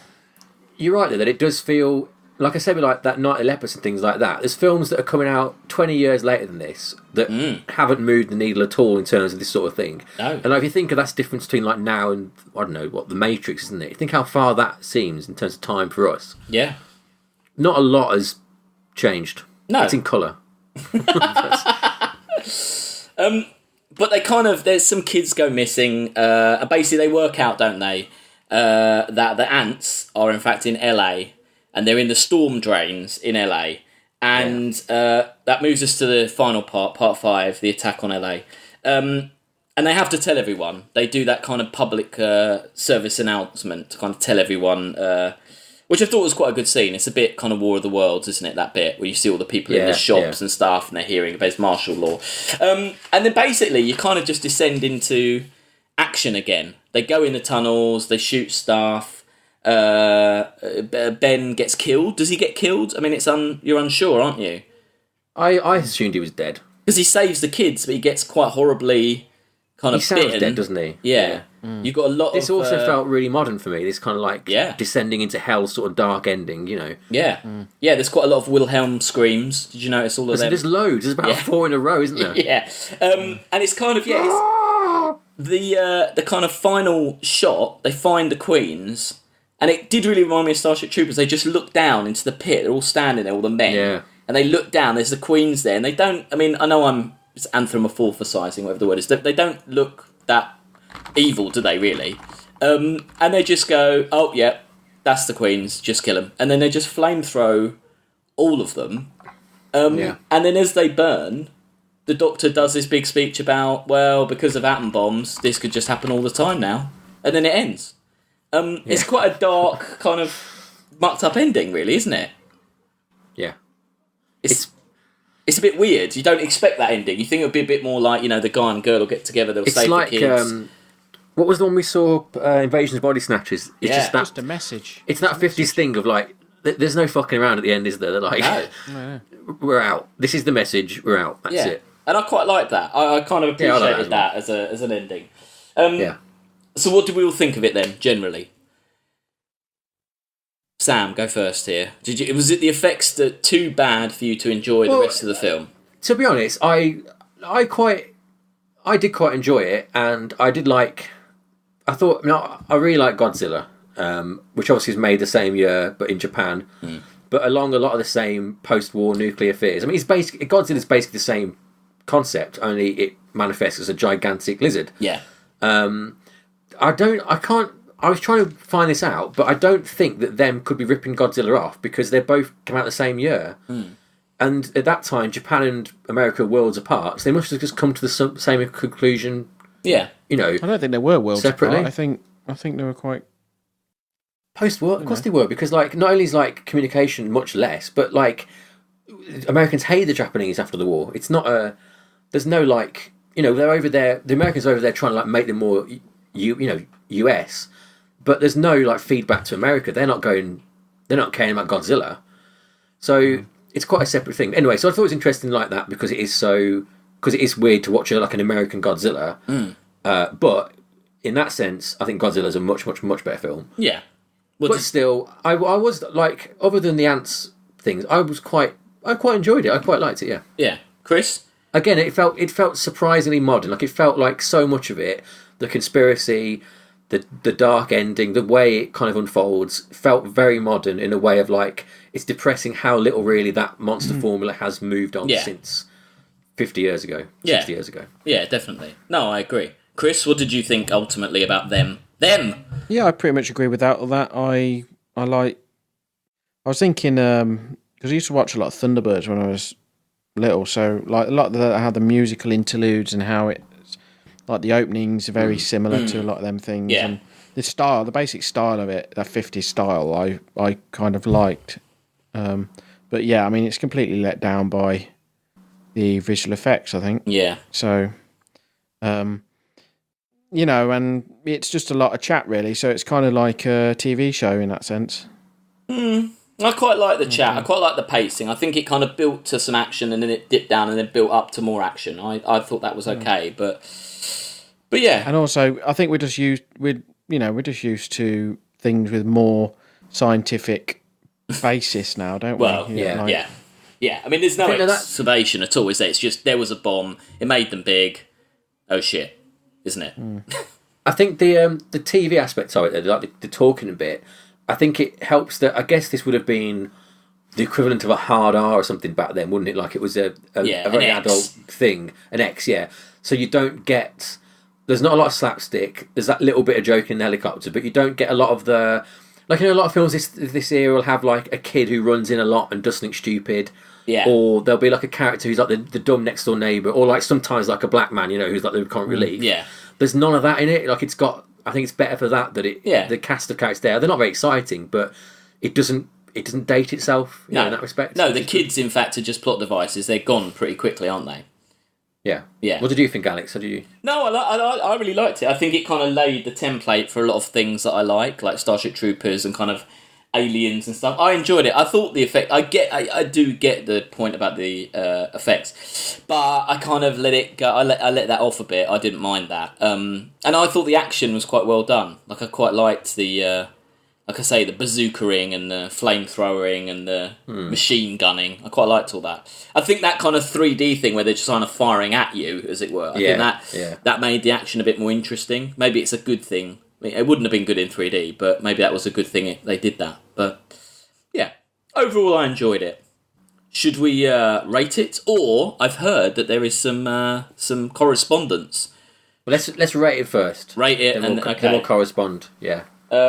B: You're right, though, that it does feel... Like I said, with like that Night of Leopards and things like that, there's films that are coming out 20 years later than this that haven't moved the needle at all in terms of this sort of thing.
A: No.
B: And like, if you think of that's the difference between like now and, I don't know, The Matrix, isn't it? Think how far that seems in terms of time for us.
A: Yeah.
B: Not a lot has changed.
A: No.
B: It's in colour.
A: But they kind of... There's some kids go missing. Basically, they work out, don't they, that the ants are in fact in LA. And they're in the storm drains in LA. And that moves us to the final part 5, the attack on LA. And they have to tell everyone. They do that kind of public service announcement to kind of tell everyone, which I thought was quite a good scene. It's a bit kind of War of the Worlds, isn't it, that bit, where you see all the people in the shops and stuff, and they're hearing about martial law. And then basically you kind of just descend into action again. They go in the tunnels, they shoot stuff. Ben gets killed. Does he get killed? I mean, you're unsure, aren't you?
B: I assumed he was dead.
A: Because he saves the kids, but he gets quite horribly kind of bitten.
B: He sounds dead, doesn't he?
A: Yeah. You've got a lot
B: This also felt really modern for me. This kind of like descending into hell sort of dark ending, you know.
A: Yeah. Yeah, there's quite a lot of Wilhelm screams. Did you notice all of them?
B: There's loads. There's about 4 in a row, isn't there?
A: Yeah. And it's kind of, it's the kind of final shot, they find the Queens... And it did really remind me of Starship Troopers. They just look down into the pit. They're all standing there, all the men.
B: Yeah.
A: And they look down. There's the Queens there. And they don't... I mean, I know I'm anthropomorphising, whatever the word is. They don't look that evil, do they, really? And they just go, oh, yeah, that's the Queens. Just kill them. And then they just flamethrow all of them. And then as they burn, the Doctor does this big speech about, well, because of atom bombs, this could just happen all the time now. And then it ends. It's quite a dark, kind of mucked up ending, really, isn't it?
B: Yeah.
A: It's a bit weird. You don't expect that ending. You think it would be a bit more like, you know, the guy and girl will get together, they'll save the kids.
B: What was the one we saw, Invasion of Body Snatchers? It's
C: just a message.
B: It's that 50s thing of like, there's no fucking around at the end, is there? They're like,
C: No.
B: We're out. This is the message, we're out. That's it.
A: And I quite like that. I kind of appreciated that as an ending. So what did we all think of it then, generally? Sam, go first here. Was it the effects that too bad for you to enjoy the rest of the film?
B: To be honest, I did quite enjoy it, and I did like... I really like Godzilla, which obviously was made the same year, but in Japan, but along a lot of the same post-war nuclear fears. I mean, Godzilla's basically the same concept, only it manifests as a gigantic lizard.
A: Yeah.
B: I was trying to find this out, but I don't think that them could be ripping Godzilla off because they both come out the same year. And at that time, Japan and America were worlds apart, so they must have just come to the same conclusion.
A: Yeah.
B: You know,
C: I don't think they were worlds
B: separately.
C: apart. I think they were quite...
B: Post-war? Of course they were, because like not only is like communication much less, but like Americans hate the Japanese after the war. It's not a. There's no like. They're over there. The Americans are over there trying to like make them more, US. But there's no like feedback to America. They're not caring about Godzilla. So it's quite a separate thing. Anyway, so I thought it was interesting like that because it is weird to watch like an American Godzilla. But in that sense, I think Godzilla's a much, much, much better film.
A: Yeah.
B: But still, I was like, other than the ants things, I quite enjoyed it. I quite liked it. Yeah.
A: Yeah. Chris?
B: Again, it felt surprisingly modern. Like it felt like so much of it, the conspiracy, the dark ending, the way it kind of unfolds, felt very modern in a way of like it's depressing how little really that monster formula has moved on since 50 years ago, 60 years ago.
A: Yeah, definitely. No, I agree. Chris, what did you think ultimately about them?
C: Yeah, I pretty much agree with that. I was thinking because I used to watch a lot of Thunderbirds when I was little, so like a lot of how the musical interludes and how it's like the openings are very similar to a lot of them things.
A: Yeah.
C: And the basic style of it, that 50s style, I kind of liked. But yeah, I mean, it's completely let down by the visual effects, I think.
A: Yeah.
C: So, and it's just a lot of chat, really. So it's kind of like a TV show in that sense.
A: I quite like the chat. I quite like the pacing. I think it kind of built to some action and then it dipped down and then built up to more action. I thought that was okay, but yeah.
C: And also, I think we're just used to things with more scientific basis now, don't we?
A: Well, yeah. I mean, there's no excavation at all, is there? It's just there was a bomb. It made them big. Oh shit, isn't it?
B: I think the TV aspect of it, like the talking a bit, I think it helps that. I guess this would have been the equivalent of a hard R or something back then, wouldn't it? Like it was a very adult thing, an X, yeah. So you don't get. There's not a lot of slapstick. There's that little bit of joking in the helicopter, but you don't get a lot of the. Like a lot of films this era will have like a kid who runs in a lot and does something stupid.
A: Yeah.
B: Or there'll be like a character who's like the dumb next door neighbour, or like sometimes like a black man, who's like the comic relief.
A: Yeah.
B: There's none of that in it. Like I think it's better for that the cast of characters there. They're not very exciting, but it doesn't date itself in that respect.
A: No, the kids in fact are just plot devices. They're gone pretty quickly, aren't they?
B: Yeah.
A: Yeah.
B: What did you think, Alex? How did you?
A: No, I really liked it. I think it kind of laid the template for a lot of things that I like Starship Troopers and kind of aliens and stuff. I enjoyed it. I thought the effect. I do get the point about the effects, but I kind of let it go. I let that off a bit. I didn't mind that. And I thought the action was quite well done. Like I quite liked the. Like I say, the bazooka-ing and the flamethrowering and the machine gunning. I quite liked all that. I think that kind of 3D thing where they're just kind of firing at you, as it were. I think that made the action a bit more interesting. Maybe it's a good thing. I mean, it wouldn't have been good in 3D, but maybe that was a good thing they did that. But yeah, overall I enjoyed it. Should we rate it? Or I've heard that there is some correspondence.
B: Well, let's rate it first.
A: Rate it,
B: then we'll correspond. Yeah.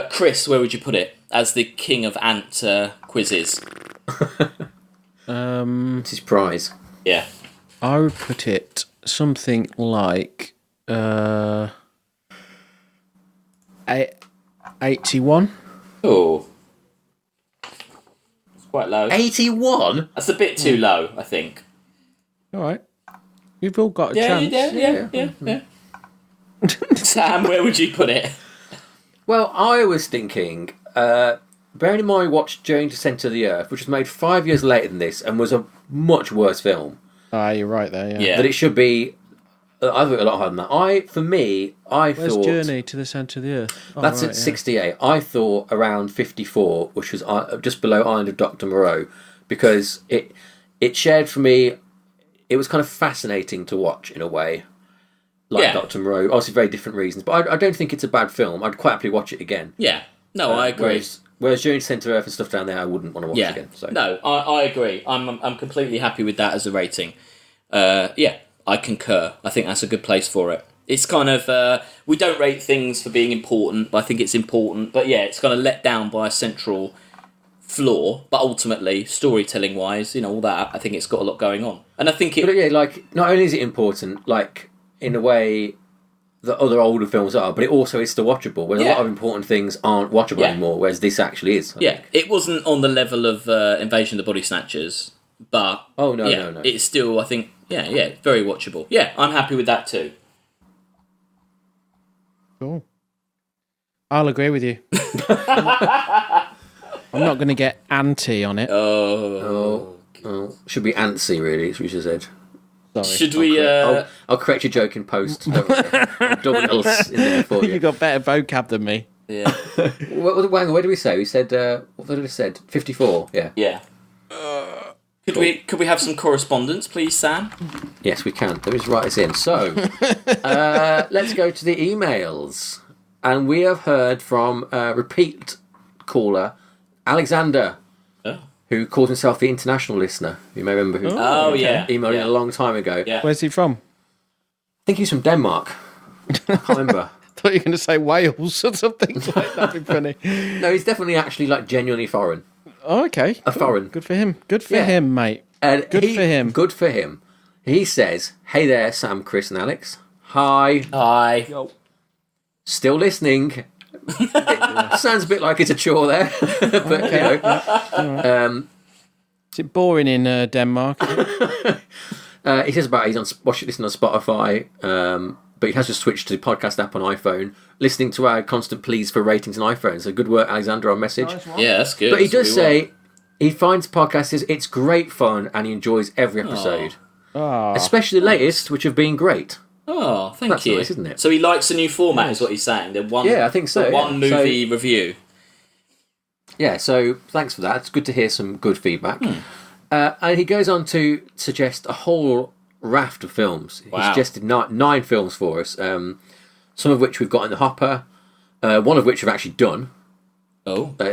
A: Chris, where would you put it as the king of ant quizzes?
B: It's his prize.
A: Yeah.
C: I would put it something like 81.
A: Oh. It's quite low.
B: 81?
A: That's a bit too low, I think.
C: All right. You've all got a chance.
A: Yeah. Sam, where would you put it?
B: Well, I was thinking, bearing in mind I watched During Descent to the Earth, which was made 5 years later than this and was a much worse film.
C: Ah, you're right there, yeah.
B: That it should be, I thought a lot harder than that. I
C: Where's
B: thought...
C: Journey to the Centre of the Earth? Oh,
B: that's at 68. I thought around 54, which was just below Island of Dr. Moreau, because it shared for me, it was kind of fascinating to watch in a way. Like Dr. Moreau, obviously very different reasons, but I don't think it's a bad film. I'd quite happily watch it again.
A: Yeah, no, I agree.
B: Whereas Journey to Centre of Earth and stuff down there, I wouldn't want to watch again. So.
A: No, I agree. I'm completely happy with that as a rating. I concur. I think that's a good place for it. It's kind of we don't rate things for being important, but I think it's important. But yeah, it's kind of let down by a central flaw, but ultimately, storytelling wise, all that. I think it's got a lot going on, and I think it.
B: But yeah, like not only is it important, like. In a way that other older films are, but it also is still watchable, whereas a lot of important things aren't watchable anymore, whereas this actually is. I think.
A: It wasn't on the level of Invasion of the Body Snatchers, but
B: no.
A: it's still, I think, very watchable. Yeah, I'm happy with that too.
C: Cool. I'll agree with you. I'm not going to get anti on it.
B: Oh. Should be antsy, really, is what you should have said.
C: Sorry.
A: Should we...
B: I'll correct your joke in post. Double L's in there for you.
C: You've got better vocab than me.
A: Yeah.
B: Where did we say? We said, what did we said? 54, yeah.
A: Yeah. Could we have some correspondence, please, Sam?
B: Yes, we can. Let me just write this in. So, let's go to the emails. And we have heard from repeat caller, Alexander, who calls himself the international listener. You may remember who emailed in a long time ago.
A: Yeah.
C: Where's he from?
B: I think he's from Denmark. I can't remember.
C: I thought you were going to say Wales or something. That'd be funny.
B: No, he's definitely actually genuinely foreign.
C: Oh, okay.
B: A foreign.
C: Good for him. Good for him, mate.
B: And
C: Good for him.
B: Good for him. He says, "Hey there, Sam, Chris, and Alex. Hi.
A: Hi.
C: Yo.
B: Still listening." It sounds a bit like it's a chore there, but you know.
C: Is it boring in Denmark?
B: He says about he's listening on Spotify, but he has just switched to the podcast app on iPhone, listening to our constant pleas for ratings on iPhone. So good work, Alexander, on message.
C: Nice one.
A: Yeah, that's good.
B: But he does say he finds podcasts it's great fun and he enjoys every episode, especially the latest, which have been great.
A: Oh, thank
B: That's
A: you.
B: nice, isn't it?
A: So he likes a new format, is what he's saying.
B: I think so.
A: One movie review.
B: Yeah, so thanks for that. It's good to hear some good feedback. And he goes on to suggest a whole raft of films.
A: Wow.
B: He suggested 9 films for us, some of which we've got in the hopper, one of which we've actually done,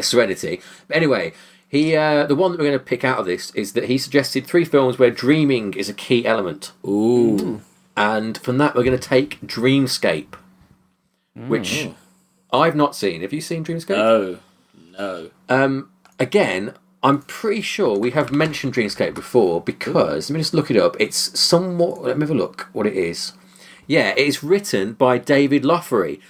B: Serenity. But anyway, the one that we're going to pick out of this is that he suggested 3 films where dreaming is a key element.
A: Ooh.
B: And from that, we're going to take Dreamscape, which I've not seen. Have you seen Dreamscape?
A: No.
B: Again, I'm pretty sure we have mentioned Dreamscape before because, let me just look it up. It's somewhat, let me have a look what it is. Yeah, it is written by David Lowery.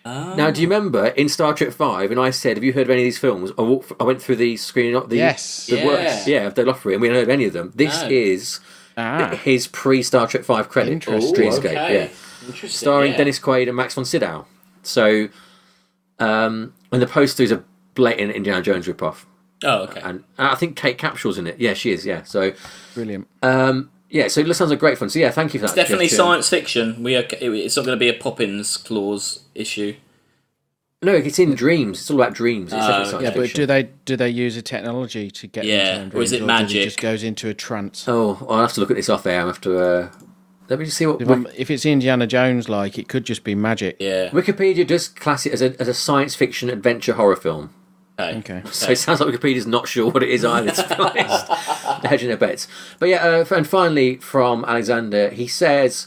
B: Now, do you remember in Star Trek 5, and I said, have you heard of any of these films? I went through the screening, works, of David Lowery, and we hadn't heard of any of them. This is his pre-Star Trek 5 credit. Dreamscape,
A: okay.
B: yeah. Starring Dennis Quaid and Max von Sydow. So, and the poster is a blatant Indiana Jones ripoff.
A: Oh, okay.
B: And I think Kate Capshaw's in it. Yeah, she is, yeah. So
C: Brilliant.
B: yeah, so it sounds like great fun. So yeah, thank you for that.
A: It's definitely science fiction. It's not going to be a Poppins clause issue.
B: No, it's in dreams. It's all about dreams. It's definitely science fiction.
C: But do they use a technology to get into them dreams,
A: or is it magic?
C: It just goes into a trance.
B: Oh, I'll have to look at this off air. I have to. Let me just see what.
C: If it's Indiana Jones, it could just be magic.
A: Yeah.
B: Wikipedia does class it as a science fiction adventure horror film.
C: Okay.
B: So it sounds like Wikipedia's not sure what it is either, to be honest. They're hedging their bets. But yeah, and finally from Alexander, he says,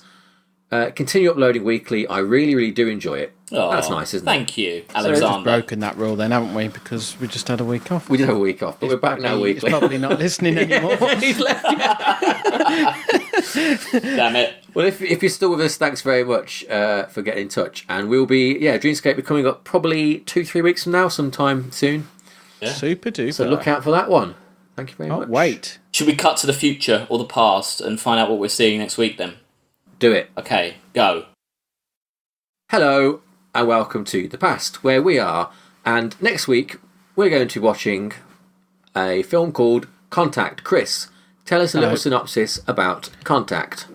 B: continue uploading weekly. I really, really do enjoy it.
A: Oh,
B: that's nice, isn't it?
A: Thank you,
C: So
A: Alexander.
C: we've broken that rule then, haven't we? Because we just had a week off.
B: We did have a week off, but we're back now weekly.
C: He's probably not listening anymore.
B: He's left.
A: Damn it.
B: Well, if you're still with us, thanks very much for getting in touch. And we'll be, Dreamscape will be coming up probably 2-3 weeks from now, sometime soon.
A: Yeah.
C: Super duper.
B: So look out for that one. Thank you very much.
C: Wait.
A: Should we cut to the future or the past and find out what we're seeing next week then?
B: Do it.
A: Okay, go.
B: Hello, and welcome to the past, where we are. And next week, we're going to be watching a film called Contact. Chris, tell us a little synopsis about Contact.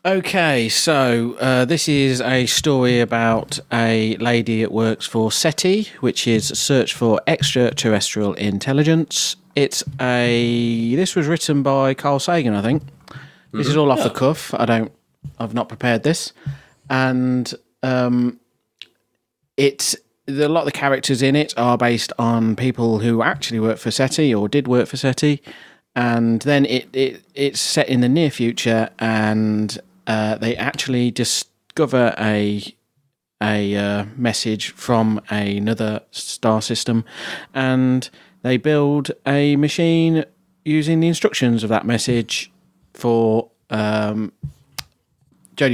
C: Okay, so this is a story about a lady that works for SETI, which is Search for Extraterrestrial Intelligence. This was written by Carl Sagan, I think. This is all off the cuff. I've not prepared this, and a lot of the characters in it are based on people who actually work for SETI or did work for SETI, and then it's set in the near future, and they actually discover a message from another star system, and they build a machine using the instructions of that message for Jodie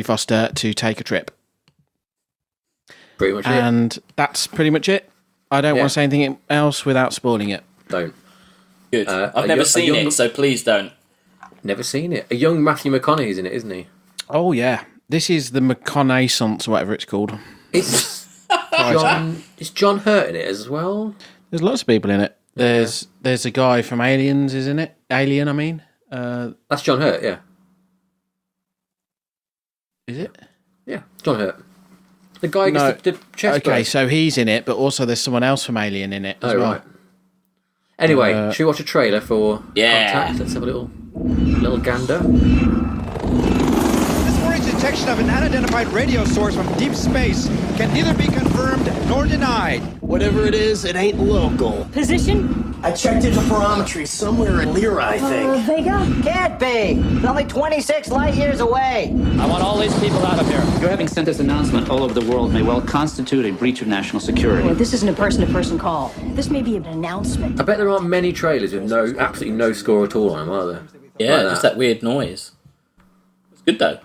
C: Foster to take a trip.
B: Pretty much
C: and that's pretty much it. I don't want to say anything else without spoiling it.
B: Don't.
A: Good. I've never seen it, so please don't.
B: Never seen it. A young Matthew McConaughey's in it, isn't he?
C: Oh, yeah. This is the McConaissance, or whatever it's called.
B: Is John Hurt in it as well?
C: There's lots of people in it. There's a guy from Aliens, isn't it? Alien, I mean.
B: That's John Hurt, yeah.
C: Is it?
B: Yeah, John Hurt. The guy who gets the chest
C: Okay,
B: burst.
C: so he's in it, but also there's someone else from Alien in it as well.
B: Right. Anyway, should we watch a trailer for Contact? Let's have a little gander.
D: This morning's detection of an unidentified radio source from deep space can neither be confirmed nor denied.
E: Whatever it is, it ain't local.
F: Position?
E: I checked interferometry somewhere in Lyra, I think.
F: Vega?
G: Can't be. It's only 26 light years away.
H: I want all these people out of here. Your having sent this announcement all over the world may well constitute a breach of national security.
F: Well, this isn't a person-to-person call. This may be an announcement.
B: I bet there aren't many trailers with absolutely no score at all on them, are there?
A: Yeah, just that weird noise. It's good though.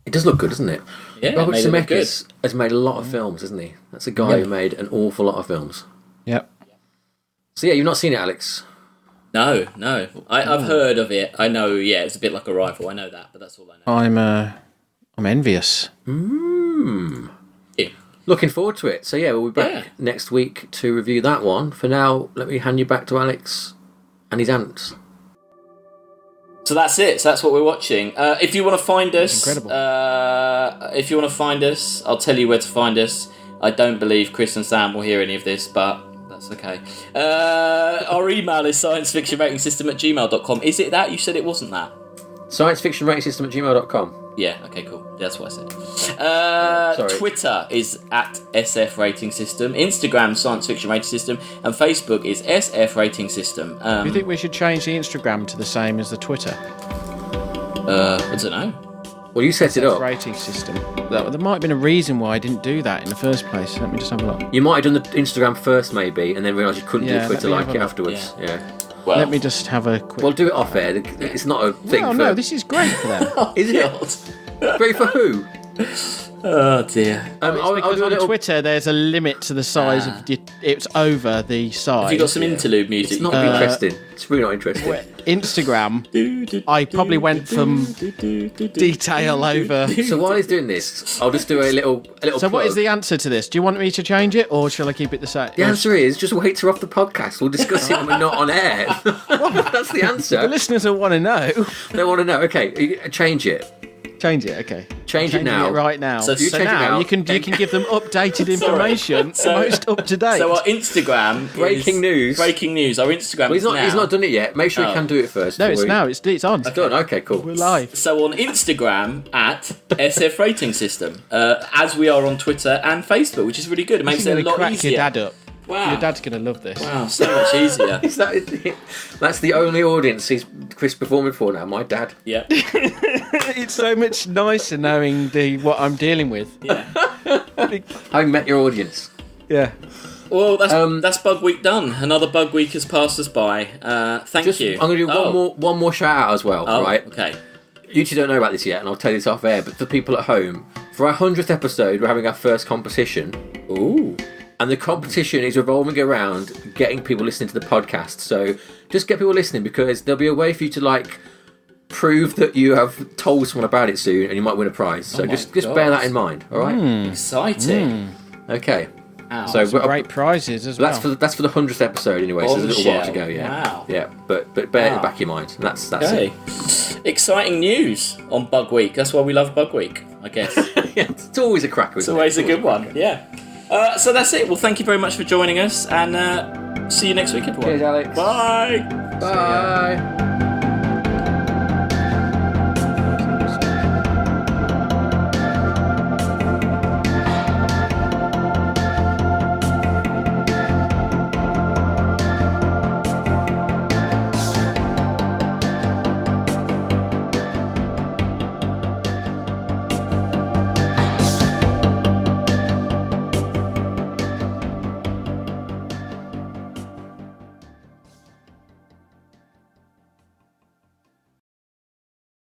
B: It does look good, doesn't it?
A: Yeah,
B: Robert
A: it look good.
B: Zemeckis has made a lot of films, hasn't he? That's a guy who made an awful lot of films.
C: Yep.
B: So yeah, you've not seen it, Alex?
A: No. I've heard of it. I know, it's a bit like a rifle. I know that, but that's all I know.
C: I'm envious.
A: Yeah.
B: Looking forward to it. So yeah, we'll be back next week to review that one. For now, let me hand you back to Alex and his ants.
A: So that's it. So that's what we're watching. If you want to find us,
C: incredible.
A: If you want to find us, I'll tell you where to find us. I don't believe Chris and Sam will hear any of this, but that's okay. Our email is sciencefictionratingsystem@gmail.com. Is it that? You said it wasn't that.
B: Sciencefictionratingsystem@gmail.com.
A: Yeah, okay, cool. That's what I said.
B: Sorry.
A: Twitter is @SF Rating System. Instagram, Science Fiction Rating System. And Facebook is SF Rating System.
C: Do you think we should change the Instagram to the same as the Twitter?
A: I don't know.
B: Well, you set it up.
C: Rating system. There might have been a reason why I didn't do that in the first place. Let me just have a look.
B: You might have done the Instagram first, maybe, and then realised you couldn't do
C: Yeah,
B: Twitter
C: let me
B: like
C: have
B: it
C: a look.
B: afterwards. Yeah.
A: Well,
C: Let me just have a quick...
B: Well, do it off air. It's not a thing for...
C: No, this is great for them.
B: Is it? Great for who?
A: Oh dear.
B: I'll
C: Because
B: do a
C: on
B: little...
C: Twitter, there's a limit to the size of... It's over the size.
A: Have you got some interlude music?
B: It's not interesting. It's really not interesting.
C: Instagram, I probably went from detail over...
B: So while he's doing this, I'll just do a little
C: So what is
B: plug.
C: the answer to this? Do you want me to change it, or shall I keep it the same?
B: The answer is just wait till off the podcast. We'll discuss it when we're not on air. That's the
C: The
B: answer.
C: listeners will want to know.
B: They want to know. Okay, change it.
C: Change it, okay.
B: Change it now.
C: Right now.
A: So
C: So,
A: you
B: change it
C: now
B: now.
C: you can give them updated information,
A: So-
C: most up to date.
A: So our Instagram
B: Breaking
A: is...
B: news.
A: Breaking news. Our Instagram
B: Well,
A: is now...
B: he's not done it yet. Make sure
A: Oh.
B: you can do it first.
C: no, it's
B: before
C: now. It's on.
B: It's done. Okay, cool.
C: We're live.
A: So on Instagram @SF Rating System, as we are on Twitter and Facebook, which is really good. It makes it a lot
C: crack
A: easier.
C: your dad up.
A: Wow.
C: Your dad's gonna love this.
A: Wow, so much easier.
B: Is that, that's the only audience he's Chris performing for now. My dad.
A: Yeah.
C: It's so much nicer knowing what I'm dealing with.
A: Yeah.
B: Having met your audience.
C: Yeah.
A: Well, that's Bug Week done. Another Bug Week has passed us by. Thank you.
B: I'm going to do one more shout out as well.
A: Oh,
B: right.
A: Okay.
B: You two don't know about this yet, and I'll tell you this off air. But for people at home, for our 100th episode, we're having our first competition.
A: Ooh.
B: And the competition is revolving around getting people listening to the podcast. So just get people listening, because there'll be a way for you to prove that you have told someone about it soon, and you might win a prize. So just bear that in mind. All right.
A: Exciting.
B: Okay.
A: Wow.
B: So
C: Great prizes as well.
B: that's for the 100th episode anyway. So there's a little while to go. Yeah.
A: Wow.
B: Yeah. But bear it in the back of your mind. And that's
A: Okay.
B: it.
A: Exciting news on Bug Week. That's why we love Bug Week, I guess.
B: Yeah, it's always a cracker.
A: It's always a good one. Yeah. So that's it. Well, thank you very much for joining us, and see you next week, everyone.
B: Cheers, Alex.
A: Bye.
B: Bye.